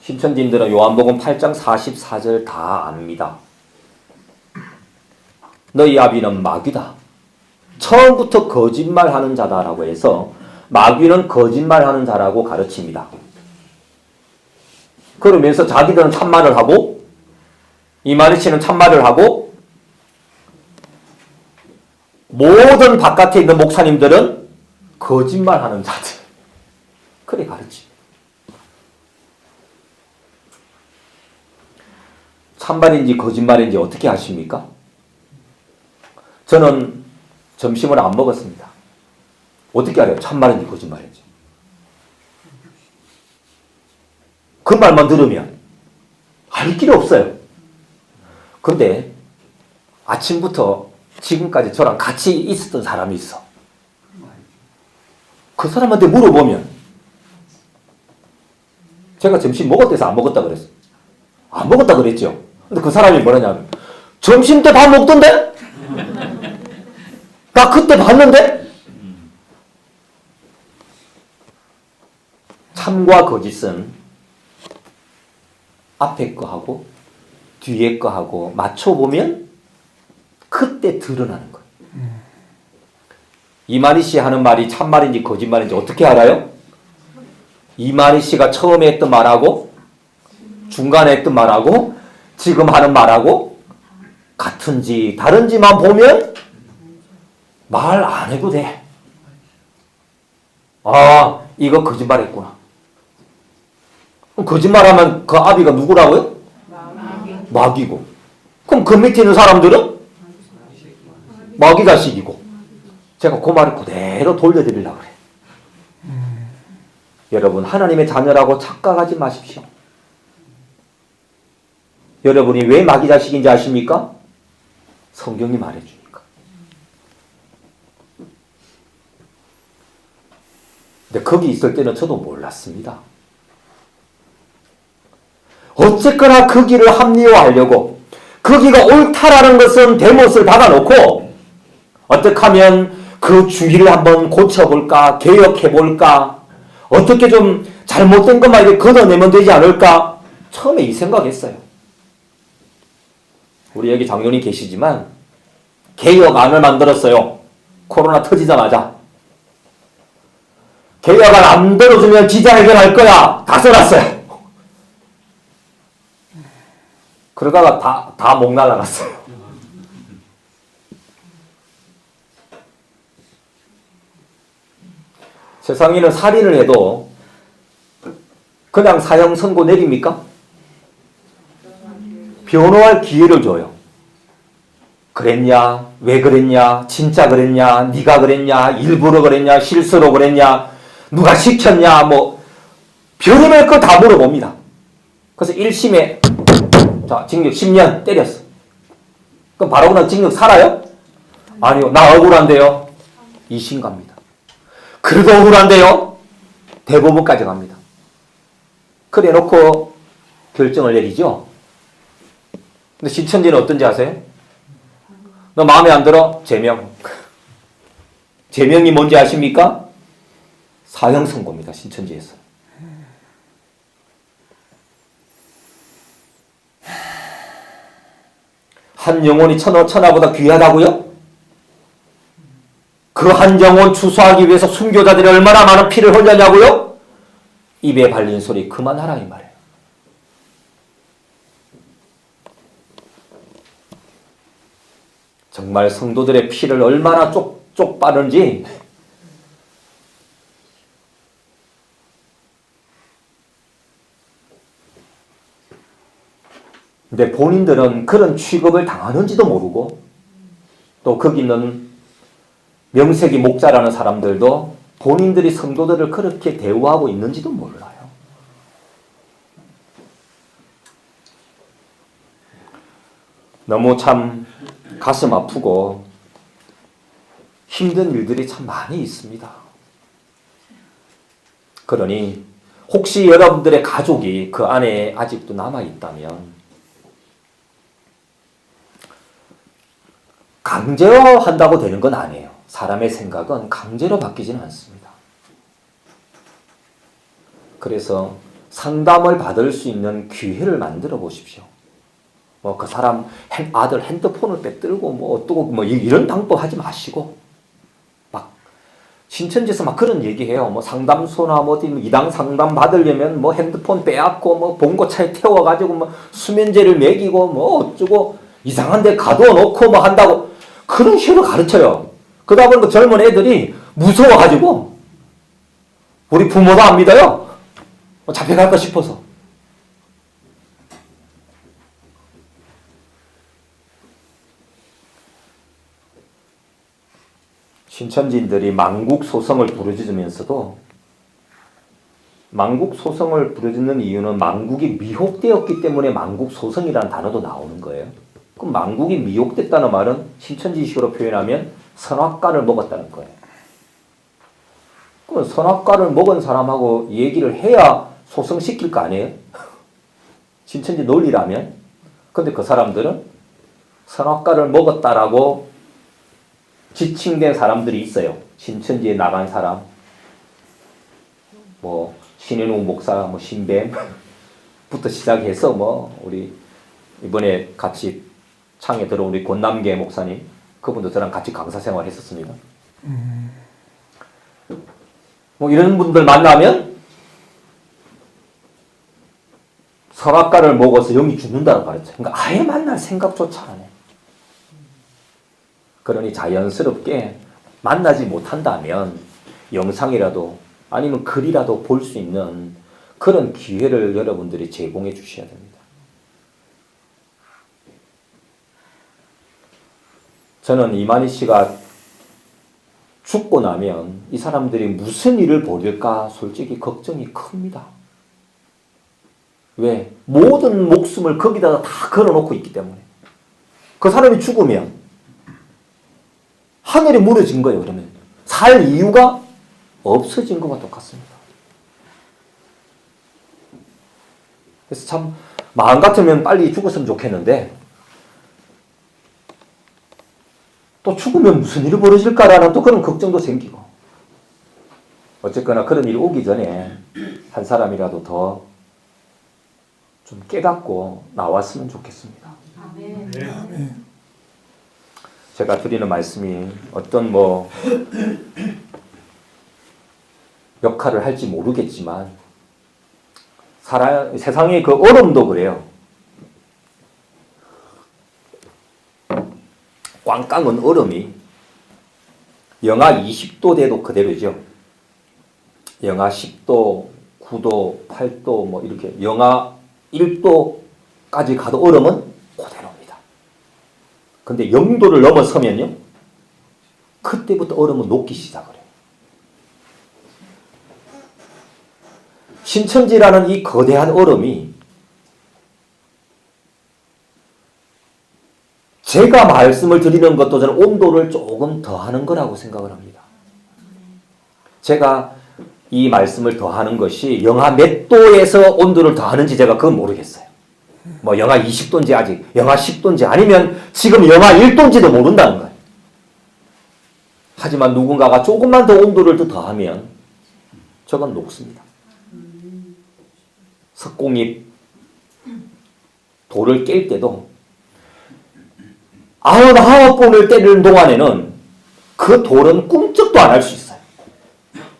신천지인들은 요한복음 8장 44절 다 압니다. 너희 아비는 마귀다. 처음부터 거짓말하는 자다라고 해서 마귀는 거짓말하는 자라고 가르칩니다. 그러면서 자기들은 참말을 하고 이만희 씨는 참말을 하고 모든 바깥에 있는 목사님들은 거짓말하는 자들. 그래 가르칩니다. 참말인지 거짓말인지 어떻게 아십니까? 저는 점심을 안 먹었습니다. 어떻게 알아요? 참말인지 거짓말인지. 그 말만 들으면 알 길이 없어요. 근데 아침부터 지금까지 저랑 같이 있었던 사람이 있어. 그 사람한테 물어보면 제가 점심 먹었대서 안 먹었다 그랬어. 안 먹었다 그랬죠. 근데 그 사람이 뭐라냐면 점심 때 밥 먹던데? 나 그때 봤는데? 참과 거짓은 앞에 거하고 뒤에 거하고 맞춰보면 그때 드러나는 거예요. 이만희 씨 하는 말이 참말인지 거짓말인지 어떻게 알아요? 이만희 씨가 처음에 했던 말하고 중간에 했던 말하고 지금 하는 말하고 같은지 다른지만 보면 말 안 해도 돼. 아, 이거 거짓말했구나. 그럼 거짓말하면 그 아비가 누구라고요? 마귀고. 그럼 그 밑에 있는 사람들은 마귀 자식이고. 제가 그 말을 그대로 돌려드리려고 그래. 여러분, 하나님의 자녀라고 착각하지 마십시오. 여러분이 왜 마귀 자식인지 아십니까? 성경이 말해주니까. 근데 거기 있을 때는 저도 몰랐습니다. 어쨌거나 그 길을 합리화하려고 거기가 옳다라는 것은 대못을 박아놓고 어떻게 하면 그 주의를 한번 고쳐볼까, 개혁해볼까, 어떻게 좀 잘못된 것만 이렇게 걷어내면 되지 않을까? 처음에 이 생각했어요. 우리 여기 장로님 계시지만 개혁안을 만들었어요. 코로나 터지자마자. 개혁안 안 들어주면 기자회견할 거야. 다 써놨어요. 그러다가 다 목 날라갔어요. 세상에는 살인을 해도 그냥 사형 선고 내립니까? 변호할 기회를 줘요. 그랬냐? 왜 그랬냐? 진짜 그랬냐? 네가 그랬냐? 일부러 그랬냐? 실수로 그랬냐? 누가 시켰냐? 뭐 별의별 거 다 물어봅니다. 그래서 1심에 자, 징역 10년 때렸어. 그럼 바로 그냥 징역 살아요? 아니요. 나 억울한데요. 2심 갑니다. 그래도 억울한데요. 대법원까지 갑니다. 그래 놓고 결정을 내리죠. 근데 신천지는 어떤지 아세요? 너 마음에 안 들어? 제명. 제명이 뭔지 아십니까? 사형 선고입니다. 신천지에서. 한 영혼이 천하보다 귀하다고요? 그 한 영혼 추수하기 위해서 순교자들이 얼마나 많은 피를 흘렸냐고요? 입에 발린 소리 그만하라 이 말이에요. 정말 성도들의 피를 얼마나 쪽쪽 빠른지 근데 본인들은 그런 취급을 당하는지도 모르고 또 거기 있는 명색이 목자라는 사람들도 본인들이 성도들을 그렇게 대우하고 있는지도 몰라요. 너무 참 가슴 아프고 힘든 일들이 참 많이 있습니다. 그러니 혹시 여러분들의 가족이 그 안에 아직도 남아있다면 강제로 한다고 되는 건 아니에요. 사람의 생각은 강제로 바뀌지는 않습니다. 그래서 상담을 받을 수 있는 기회를 만들어 보십시오. 뭐 그 사람 아들 핸드폰을 빼들고 뭐 어떠고 뭐 이런 방법 하지 마시고 막 신천지에서 막 그런 얘기해요. 뭐 상담소나 뭐 이당 상담 받으려면 뭐 핸드폰 빼앗고 뭐 봉고차에 태워가지고 뭐 수면제를 먹이고 뭐 어쩌고 이상한 데 가둬놓고 뭐 한다고 그런 식으로 가르쳐요. 그러다 보니까 젊은 애들이 무서워가지고 우리 부모도 안 믿어요. 잡혀갈까 싶어서. 신천지인들이 망국소성을 부르짖으면서도 망국소성을 부르짖는 이유는 망국이 미혹되었기 때문에 망국소성이라는 단어도 나오는 거예요. 그럼 망국이 미혹됐다는 말은 신천지식으로 표현하면 선악과를 먹었다는 거예요. 그럼 선악과를 먹은 사람하고 얘기를 해야 소성시킬 거 아니에요? 신천지 논리라면. 근데 그 사람들은 선악과를 먹었다라고 지칭된 사람들이 있어요. 신천지에 나간 사람, 뭐 신현웅 목사, 뭐 신뱀부터 시작해서 뭐 우리 이번에 같이 창에 들어온 우리 권남계 목사님, 그분도 저랑 같이 강사 생활했었습니다. 뭐 이런 분들 만나면 선악과를 먹어서 영이 죽는다고 말했죠. 그러니까 아예 만날 생각조차 안 해. 그러니 자연스럽게 만나지 못한다면 영상이라도 아니면 글이라도 볼 수 있는 그런 기회를 여러분들이 제공해 주셔야 됩니다. 저는 이만희 씨가 죽고 나면 이 사람들이 무슨 일을 벌일까 솔직히 걱정이 큽니다. 왜? 모든 목숨을 거기다가 다 걸어놓고 있기 때문에. 그 사람이 죽으면 하늘이 무너진 거예요. 그러면 살 이유가 없어진 것과 똑같습니다. 그래서 참 마음 같으면 빨리 죽었으면 좋겠는데 또 죽으면 무슨 일이 벌어질까라는 또 그런 걱정도 생기고 어쨌거나 그런 일이 오기 전에 한 사람이라도 더 좀 깨닫고 나왔으면 좋겠습니다. 아멘. 제가 드리는 말씀이 어떤 뭐 역할을 할지 모르겠지만 세상의 그 얼음도 그래요. 꽝꽝한 얼음이 영하 20도 돼도 그대로죠. 영하 10도, 9도, 8도 뭐 이렇게 영하 1도까지 가도 얼음은 그대로입니다. 근데 0도를 넘어서면요. 그때부터 얼음은 녹기 시작을 해요. 신천지라는 이 거대한 얼음이 제가 말씀을 드리는 것도 저는 온도를 조금 더하는 거라고 생각을 합니다. 제가 이 말씀을 더하는 것이 영하 몇 도에서 온도를 더하는지 제가 그건 모르겠어요. 뭐 영하 20도인지 아직 영하 10도인지 아니면 지금 영하 1도인지도 모른다는 거예요. 하지만 누군가가 조금만 더 온도를 더 더하면 저건 녹습니다. 석공이 돌을 깰 때도 99번을 때리는 동안에는 그 돌은 꿈쩍도 안 할 수 있어요.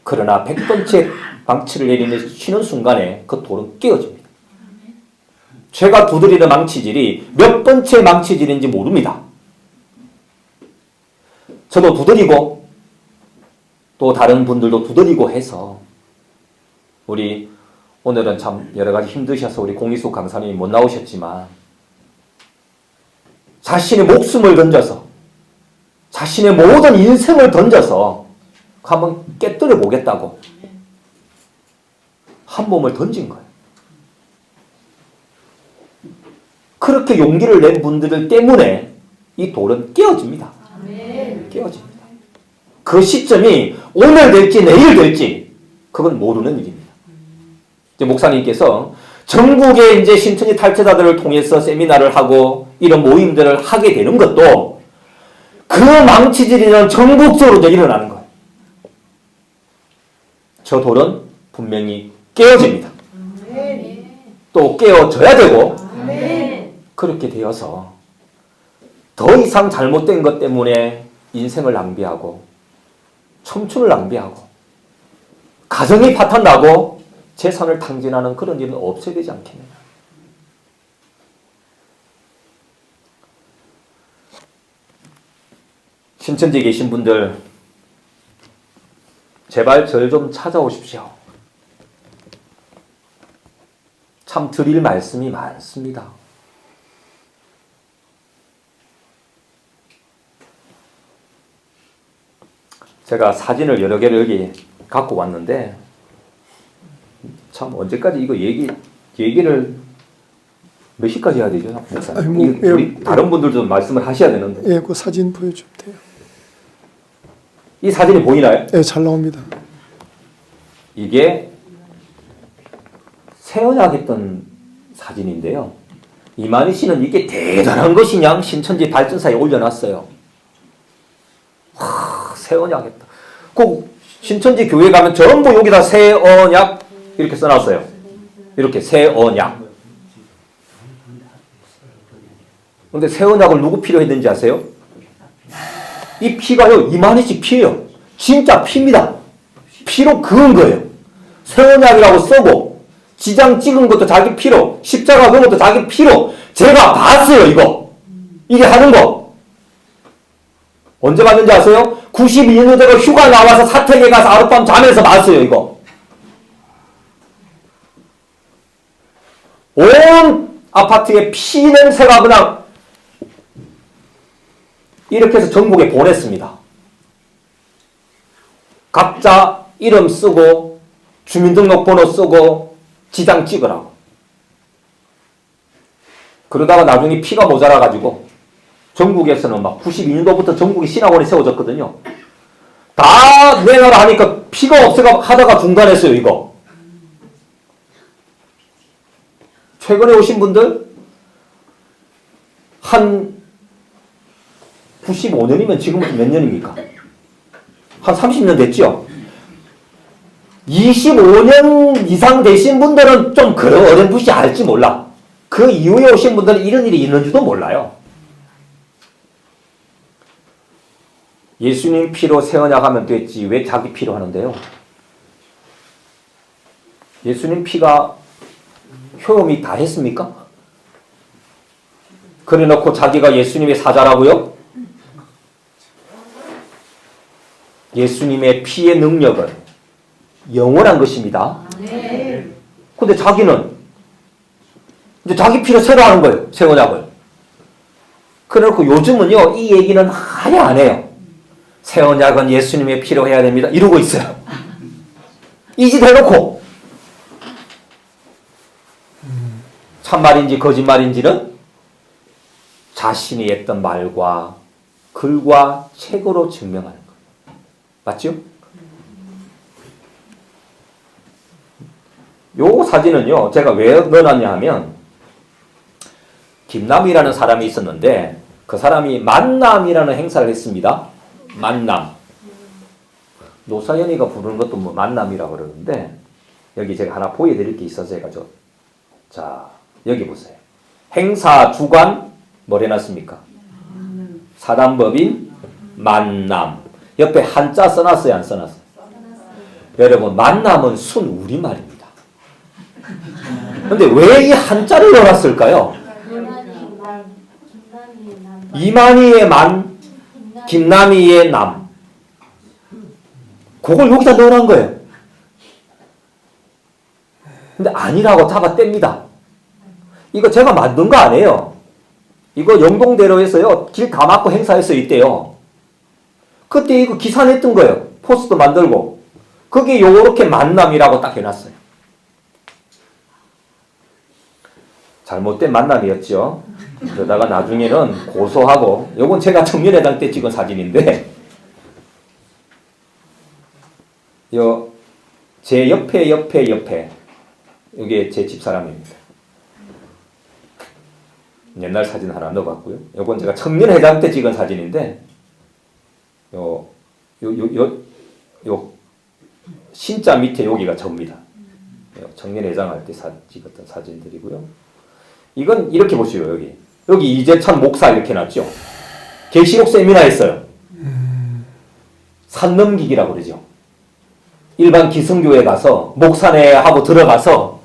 그러나 100번째 망치를 내리는 쉬는 순간에 그 돌은 깨어집니다. 제가 두드리는 망치질이 몇 번째 망치질인지 모릅니다. 저도 두드리고 또 다른 분들도 두드리고 해서 우리 오늘은 참 여러 가지 힘드셔서 우리 공희숙 강사님이 못 나오셨지만 자신의 목숨을 던져서 자신의 모든 인생을 던져서 한번 깨뜨려 보겠다고 한 몸을 던진 거예요. 그렇게 용기를 낸 분들 때문에 이 돌은 깨어집니다. 깨어집니다. 그 시점이 오늘 될지 내일 될지 그건 모르는 일입니다. 이제 목사님께서 전국의 이제 신천지 탈퇴자들을 통해서 세미나를 하고 이런 모임들을 하게 되는 것도 그 망치질이는 전국적으로 일어나는 거예요. 저 돌은 분명히 깨어집니다. 또 깨어져야 되고 그렇게 되어서 더 이상 잘못된 것 때문에 인생을 낭비하고 청춘을 낭비하고 가정이 파탄나고 재산을 탕진하는 그런 일은 없어야 되지 않겠느냐. 신천지에 계신 분들 제발 절 좀 찾아오십시오. 참 드릴 말씀이 많습니다. 제가 사진을 여러 개를 여기 갖고 왔는데 참 언제까지 이거 얘기를 몇 시까지 해야 되죠? 목사님? 우리 다른 분들도 말씀을 하셔야 되는데. 예, 그 사진 보여주면 돼요. 이 사진이 보이나요? 예, 잘 나옵니다. 이게 세언약했던 사진인데요. 이만희 씨는 이게 대단한 것이냐 신천지 발전사에 올려놨어요. 세언약했다. 꼭 신천지 교회 가면 전부 여기다 세언약 이렇게 써놨어요. 이렇게 세언약. 그런데 세언약을 누구 피로 했는지 아세요? 이 피가요 이만희 씨 피예요. 진짜 피입니다. 피로 그은 거예요. 세원약이라고 써고 지장 찍은 것도 자기 피로, 십자가 그은 것도 자기 피로. 제가 봤어요, 이거. 이게 하는 거. 언제 봤는지 아세요? 92년 제가 휴가 나와서 사택에 가서 하룻밤 자면서 봤어요, 이거. 온 아파트에 피 냄새가 그냥 이렇게 해서 전국에 보냈습니다. 각자 이름 쓰고 주민등록번호 쓰고 지장 찍으라고. 그러다가 나중에 피가 모자라가지고 전국에서는 막 92년도부터 전국에 신학원이 세워졌거든요. 다 내놔라 하니까 피가 없어가 하다가 중단했어요, 이거. 최근에 오신 분들 한 95년이면 지금부터 몇 년입니까? 한 30년 됐죠? 25년 이상 되신 분들은 좀 그런 어렴풋이 알지 몰라. 그 이후에 오신 분들은 이런 일이 있는지도 몰라요. 예수님 피로 새 언약하면 됐지 왜 자기 피로 하는데요? 예수님 피가 효험이 다 했습니까? 그래 놓고 자기가 예수님의 사자라고요? 예수님의 피의 능력은 영원한 것입니다. 네. 근데 자기는 이제 자기 피로 새로 하는 거예요. 새 언약을. 그래 놓고 요즘은요, 이 얘기는 아예 안 해요. 새 언약은 예수님의 피로 해야 됩니다. 이러고 있어요. 이 짓 해놓고 참말인지 거짓말인지는 자신이 했던 말과 글과 책으로 증명하는 거예요. 맞죠? 요 사진은요, 제가 왜 넣어놨냐 하면, 김남이라는 사람이 있었는데, 그 사람이 만남이라는 행사를 했습니다. 만남. 노사연이가 부르는 것도 뭐 만남이라고 그러는데, 여기 제가 하나 보여드릴 게 있어서 해가지고, 자, 여기 보세요. 행사 주관, 뭘 해놨습니까? 사단법인 만남. 옆에 한자 써놨어요, 안 써놨어요? 여러분, 만남은 순 우리말입니다. 근데 왜 이 한자를 넣어놨을까요? 이만희의 만, 김남희의 남. 그걸 여기다 넣어놓은 거예요. 근데 아니라고 잡아 뗍니다. 이거 제가 만든 거 아니에요. 이거 영동대로에서요, 길 다 막고 행사했어요, 이때요. 그때 이거 기사 냈던 거예요. 포스터 만들고. 그게 요렇게 만남이라고 딱 해놨어요. 잘못된 만남이었죠. 그러다가 나중에는 고소하고, 요건 제가 청년회장 때 찍은 사진인데, 제 옆에, 이게 제 집사람입니다. 옛날 사진 하나 넣어봤고요. 요건 제가 청년회장 때 찍은 사진인데, 요 신자 밑에 여기가 접니다. 청년회장 할 때 찍었던 사진들이고요. 이건 이렇게 보시죠, 여기. 여기 이재찬 목사 이렇게 놨죠. 계시록 세미나 했어요. 산 넘기기라고 그러죠. 일반 기성교회 가서 목사네 하고 들어가서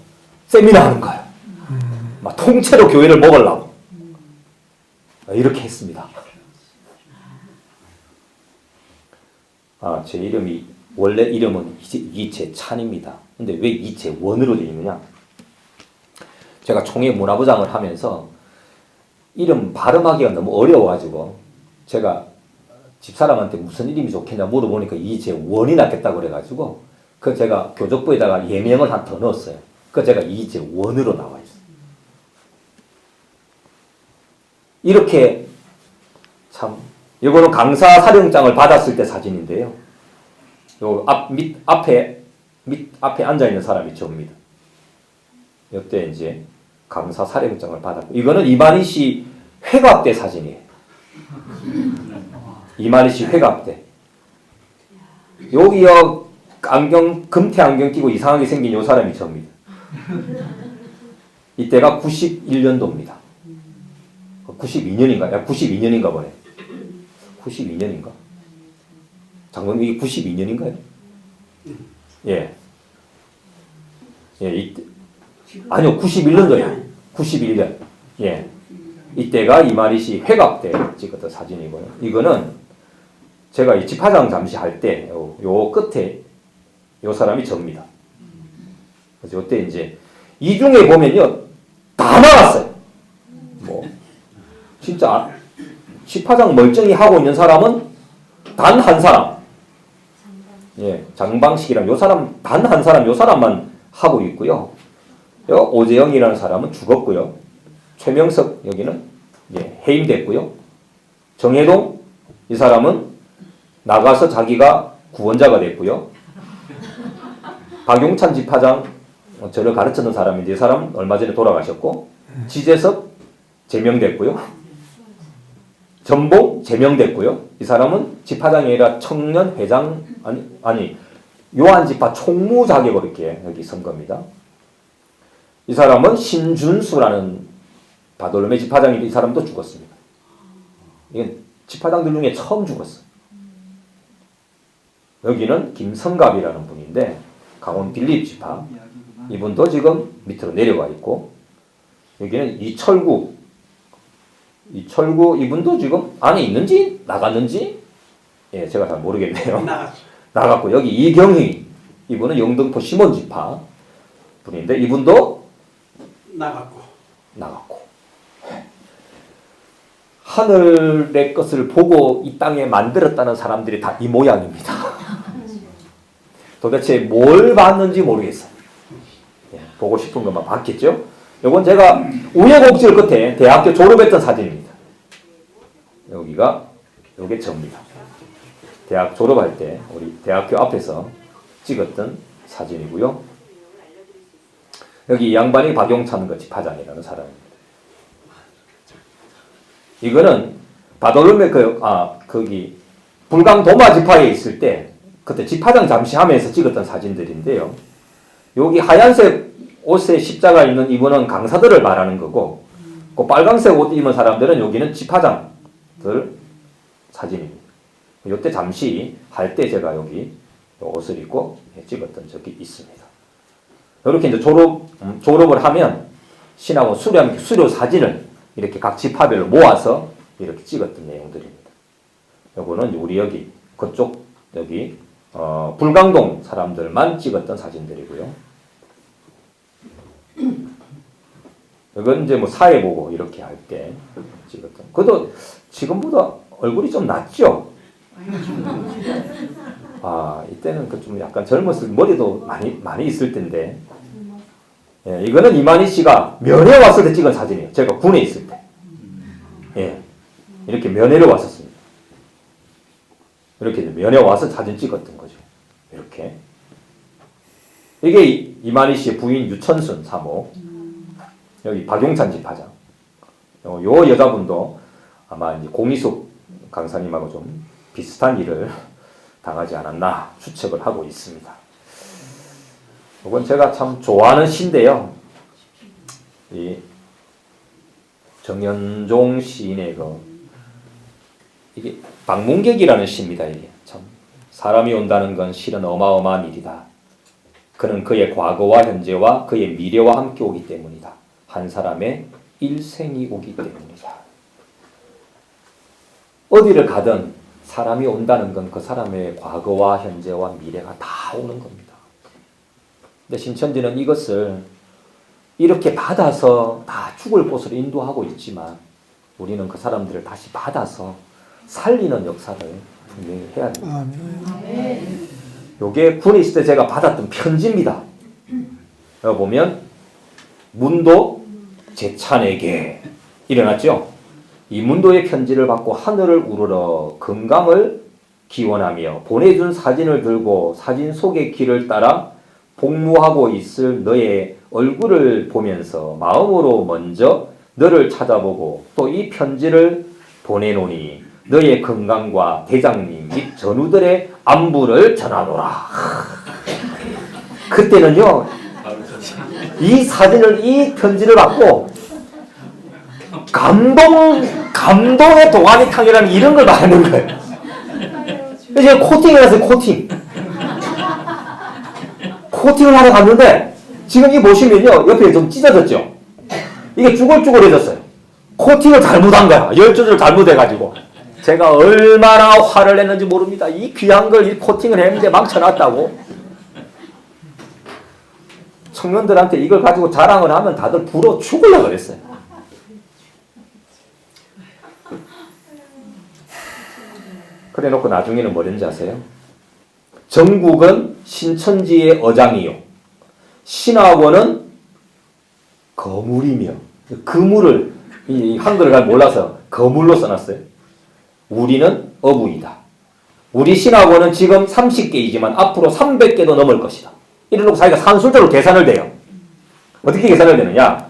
세미나 하는 거예요. 막 통째로 교회를 먹으려고. 이렇게 했습니다. 제 이름이, 원래 이름은 이재찬입니다. 근데 왜 이재원으로 되어 있느냐? 제가 총회 문화부장을 하면서 이름 발음하기가 너무 어려워가지고 제가 집사람한테 무슨 이름이 좋겠냐 물어보니까 이재원이 낫겠다고 그래가지고 그 제가 교적부에다가 예명을 한 더 넣었어요. 그 제가 이재원으로 나와 있어요. 이렇게 참, 이거는 강사 사령장을 받았을 때 사진인데요. 요 앞에 앉아 있는 사람이 저입니다. 이때 이제 강사 사령장을 받았고, 이거는 이만희 씨 회갑 때 사진이에요. 이만희 씨 회갑 때. 여기요, 금태 안경 끼고 이상하게 생긴 요 사람이 저입니다. 이때가 91년도입니다. 92년인가? 92년인가 보네. 92년인가? 장로님 이게 92년인가요? 예. 예, 이때. 아니요, 91년도예요. 91년. 예. 이때가 이만희 씨 회갑 때 찍었던 사진이고요. 이거는 제가 이 집화장 잠시 할 때, 요 끝에 요 사람이 접니다. 그래서 요때 이제, 이 중에 보면요, 다 나갔어요. 뭐, 진짜, 집화장 멀쩡히 하고 있는 사람은 단 한 사람. 예, 장방식이랑 요 사람, 단 한 사람, 요 사람만 하고 있고요. 요 오재영이라는 사람은 죽었고요. 최명석 여기는 예, 해임됐고요. 정혜동 이 사람은 나가서 자기가 구원자가 됐고요. 박용찬 집화장 저를 가르쳤던 사람인데 이 사람은 얼마 전에 돌아가셨고 지재석 제명됐고요. 전봉 제명됐고요. 이 사람은 집화장이 아니라 청년회장 아니 요한집화 총무 자격으로 이렇게 여기 선 겁니다. 이 사람은 신준수라는 바돌로메 집화장인데 이 사람도 죽었습니다. 이건 집화장들 중에 처음 죽었어요. 여기는 김성갑이라는 분인데 강원 빌립 집화. 이분도 지금 밑으로 내려가 있고 여기는 이철구 이분도 지금 안에 있는지 나갔는지 예 제가 잘 모르겠네요. 나갔고 여기 이경희 이분은 영등포 시몬 집화 분인데 이분도 나갔고 하늘의 것을 보고 이 땅에 만들었다는 사람들이 다 이 모양입니다. 도대체 뭘 봤는지 모르겠어요. 예, 보고 싶은 것만 봤겠죠? 이건 제가 우여곡절 끝에 대학교 졸업했던 사진입니다. 여기가 요게 저입니다. 대학 졸업할 때 우리 대학교 앞에서 찍었던 사진이고요. 여기 이 양반이 박용찬 집화장이라는 사람입니다. 이거는 바돌로메 거기 불강 도마 집화에 있을 때 그때 집화장 잠시 하면서 찍었던 사진들인데요. 여기 하얀색 옷에 십자가 있는 이분은 강사들을 말하는 거고 그 빨강색 옷 입은 사람들은 여기는 집화장들 사진입니다. 이때 잠시 할 때 제가 여기 옷을 입고 찍었던 적이 있습니다. 이렇게 이제 졸업을 하면 신학원 수료 사진을 이렇게 각 집화별로 모아서 이렇게 찍었던 내용들입니다. 요거는 우리 여기 그쪽 여기 불광동 사람들만 찍었던 사진들이고요. 이건 이제 뭐 사회 보고 이렇게 할 때 찍었던. 그래도 지금보다 얼굴이 좀 낫죠? 이때는 그 좀 약간 젊었을 머리도 많이 있을 텐데. 예, 이거는 이만희 씨가 면회 왔을 때 찍은 사진이에요. 제가 군에 있을 때. 예, 이렇게 면회를 왔었습니다. 이렇게 면회 와서 사진 찍었던 거죠. 이렇게. 이게 이만희 씨의 부인 유천순 사모. 여기 박용찬 집화장. 요 여자분도 아마 이제 공희숙 강사님하고 좀 비슷한 일을 당하지 않았나 추측을 하고 있습니다. 이건 제가 참 좋아하는 시인데요. 이 정연종 시인의 이게 방문객이라는 시입니다. 이게 참 사람이 온다는 건 실은 어마어마한 일이다. 그는 그의 과거와 현재와 그의 미래와 함께 오기 때문이다. 한 사람의 일생이 오기 때문이다. 어디를 가든 사람이 온다는 건 그 사람의 과거와 현재와 미래가 다 오는 겁니다. 근데 신천지는 이것을 이렇게 받아서 다 죽을 곳으로 인도하고 있지만 우리는 그 사람들을 다시 받아서 살리는 역사를 분명히 해야 됩니다. 요게 군에 있을 때 제가 받았던 편지입니다. 여기 보면 문도 제찬에게 일어났죠. 이 문도의 편지를 받고 하늘을 우러러 건강을 기원하며 보내준 사진을 들고 사진 속의 길을 따라 복무하고 있을 너의 얼굴을 보면서 마음으로 먼저 너를 찾아보고 또 이 편지를 보내노니 너의 건강과 대장님 및 전우들의 안부를 전하노라. 그때는요, 이 사진을, 이 편지를 받고 감동의 동아리탕이라는 이런 걸 말하는 거예요. 이제 코팅을 했어요. 코팅을 하러 갔는데 지금 이 보시면요. 옆에 좀 찢어졌죠. 이게 쭈글쭈글해졌어요. 코팅을 잘못한 거야. 열조절 잘못해가지고. 제가 얼마나 화를 냈는지 모릅니다. 이 귀한 걸 이 코팅을 했는데 망쳐놨다고. 청년들한테 이걸 가지고 자랑을 하면 다들 부러워 죽으려고 그랬어요. 그래 놓고 나중에는 뭐랬는지 아세요? 전국은 신천지의 어장이요. 신학원은 거물이며. 그물을 이 한글을 잘 몰라서 거물로 써놨어요. 우리는 어부이다. 우리 신학원은 지금 30개이지만 앞으로 300개도 넘을 것이다. 이래놓고 자기가 산술적으로 계산을 돼요. 어떻게 계산을 되느냐?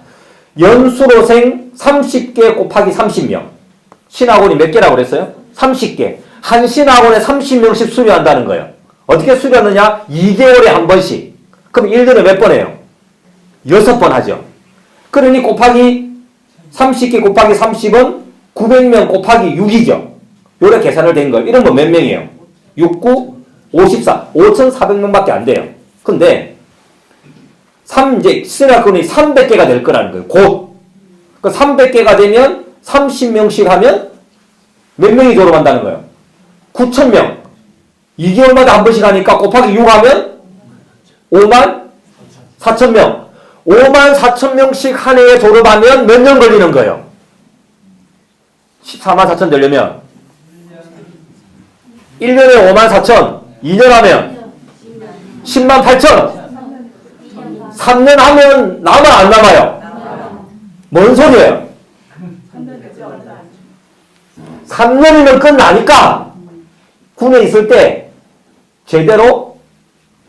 연수로생 30개 곱하기 30명. 신학원이 몇 개라고 그랬어요? 30개. 한 신학원에 30명씩 수료한다는 거예요. 어떻게 수료하느냐? 2개월에 한 번씩. 그럼 1년에 몇 번 해요? 6번 하죠. 그러니 곱하기 30개 곱하기 30은 900명 곱하기 6이죠. 요래 계산을 된 거예요. 이런 거 몇 명이에요? 6, 9, 54. 5,400명밖에 안 돼요. 근데 이제 신학원이 300개가 될 거라는 거예요. 곧. 그 300개가 되면 30명씩 하면 몇 명이 졸업한다는 거예요? 9,000명. 2개월마다 한 번씩 하니까 곱하기 6 하면 54,000명. 54,000명씩 한 해에 졸업하면 몇 년 걸리는 거예요? 144,000 되려면 1년에 54,000, 2년 하면 108,000. 3년 하면 남아 안 남아요? 뭔 소리예요? 3년이면 끝나니까 군에 있을 때 제대로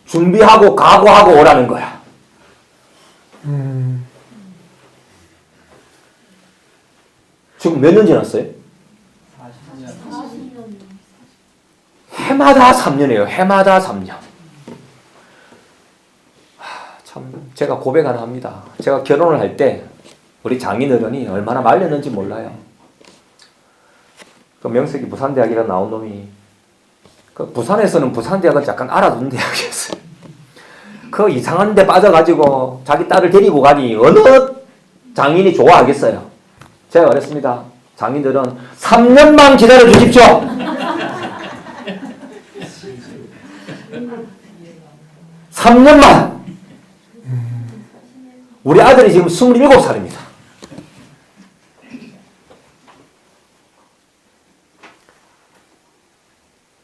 준비하고 각오하고 오라는 거야. 지금 몇 년 지났어요? 40년. 해마다 3년이에요. 해마다 3년. 참 제가 고백 하나 합니다. 제가 결혼을 할 때 우리 장인어른이 얼마나 말렸는지 몰라요. 그 명색이 부산대학이라 나온 놈이 그 부산에서는 부산대학은 약간 알아둔 대학이었어요. 그 이상한 데 빠져가지고 자기 딸을 데리고 가니 어느 장인이 좋아하겠어요. 제가 그랬습니다. 장인들은 3년만 기다려 주십시오. 3년만. 우리 아들이 지금 27살입니다.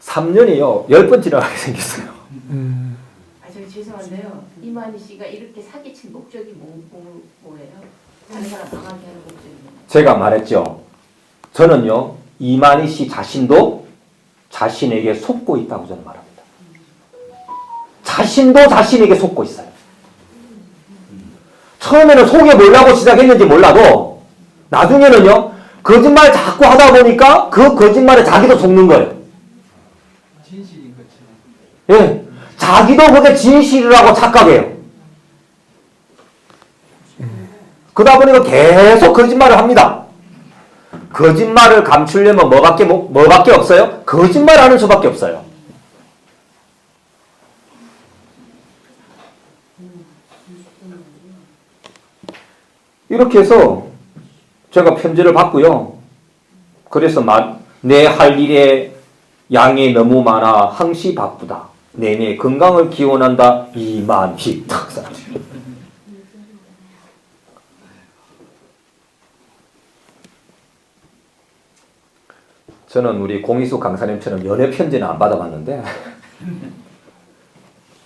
(3년이요) 10번 지나가게 생겼어요. 저 죄송한데요. 이만희 씨가 이렇게 사기친 목적이 뭐예요? 다른 사람 당하게 하는 목적이 뭐예요? 제가 말했죠. 저는요, 이만희 씨 자신도 자신에게 속고 있다고 저는 말합니다. 자신도 자신에게 속고 있어요. 처음에는 속여보려고 시작했는지 몰라도 나중에는요, 거짓말 자꾸 하다 보니까 그 거짓말에 자기도 속는 거예요. 진실인 것처럼. 예, 자기도 그게 진실이라고 착각해요. 그러다 보니까 계속 거짓말을 합니다. 거짓말을 감추려면 뭐밖에 없어요? 거짓말하는 수밖에 없어요. 이렇게 해서 제가 편지를 받고요. 그래서 내 할 일에 양이 너무 많아 항시 바쁘다. 내내 건강을 기원한다. 이만희 탁 써주세요. 저는 우리 공희숙 강사님처럼 연애 편지는 안 받아봤는데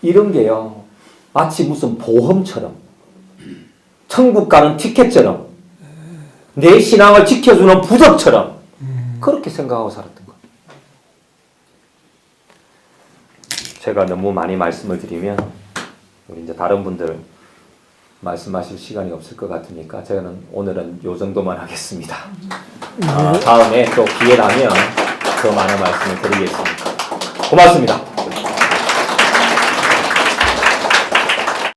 이런 게요. 마치 무슨 보험처럼 천국 가는 티켓처럼 내 신앙을 지켜주는 부적처럼 그렇게 생각하고 살았던 거예요. 제가 너무 많이 말씀을 드리면 우리 이제 다른 분들 말씀하실 시간이 없을 것 같으니까 저는 오늘은 요 정도만 하겠습니다. 다음에 또 기회 나면 더 많은 말씀을 드리겠습니다. 고맙습니다.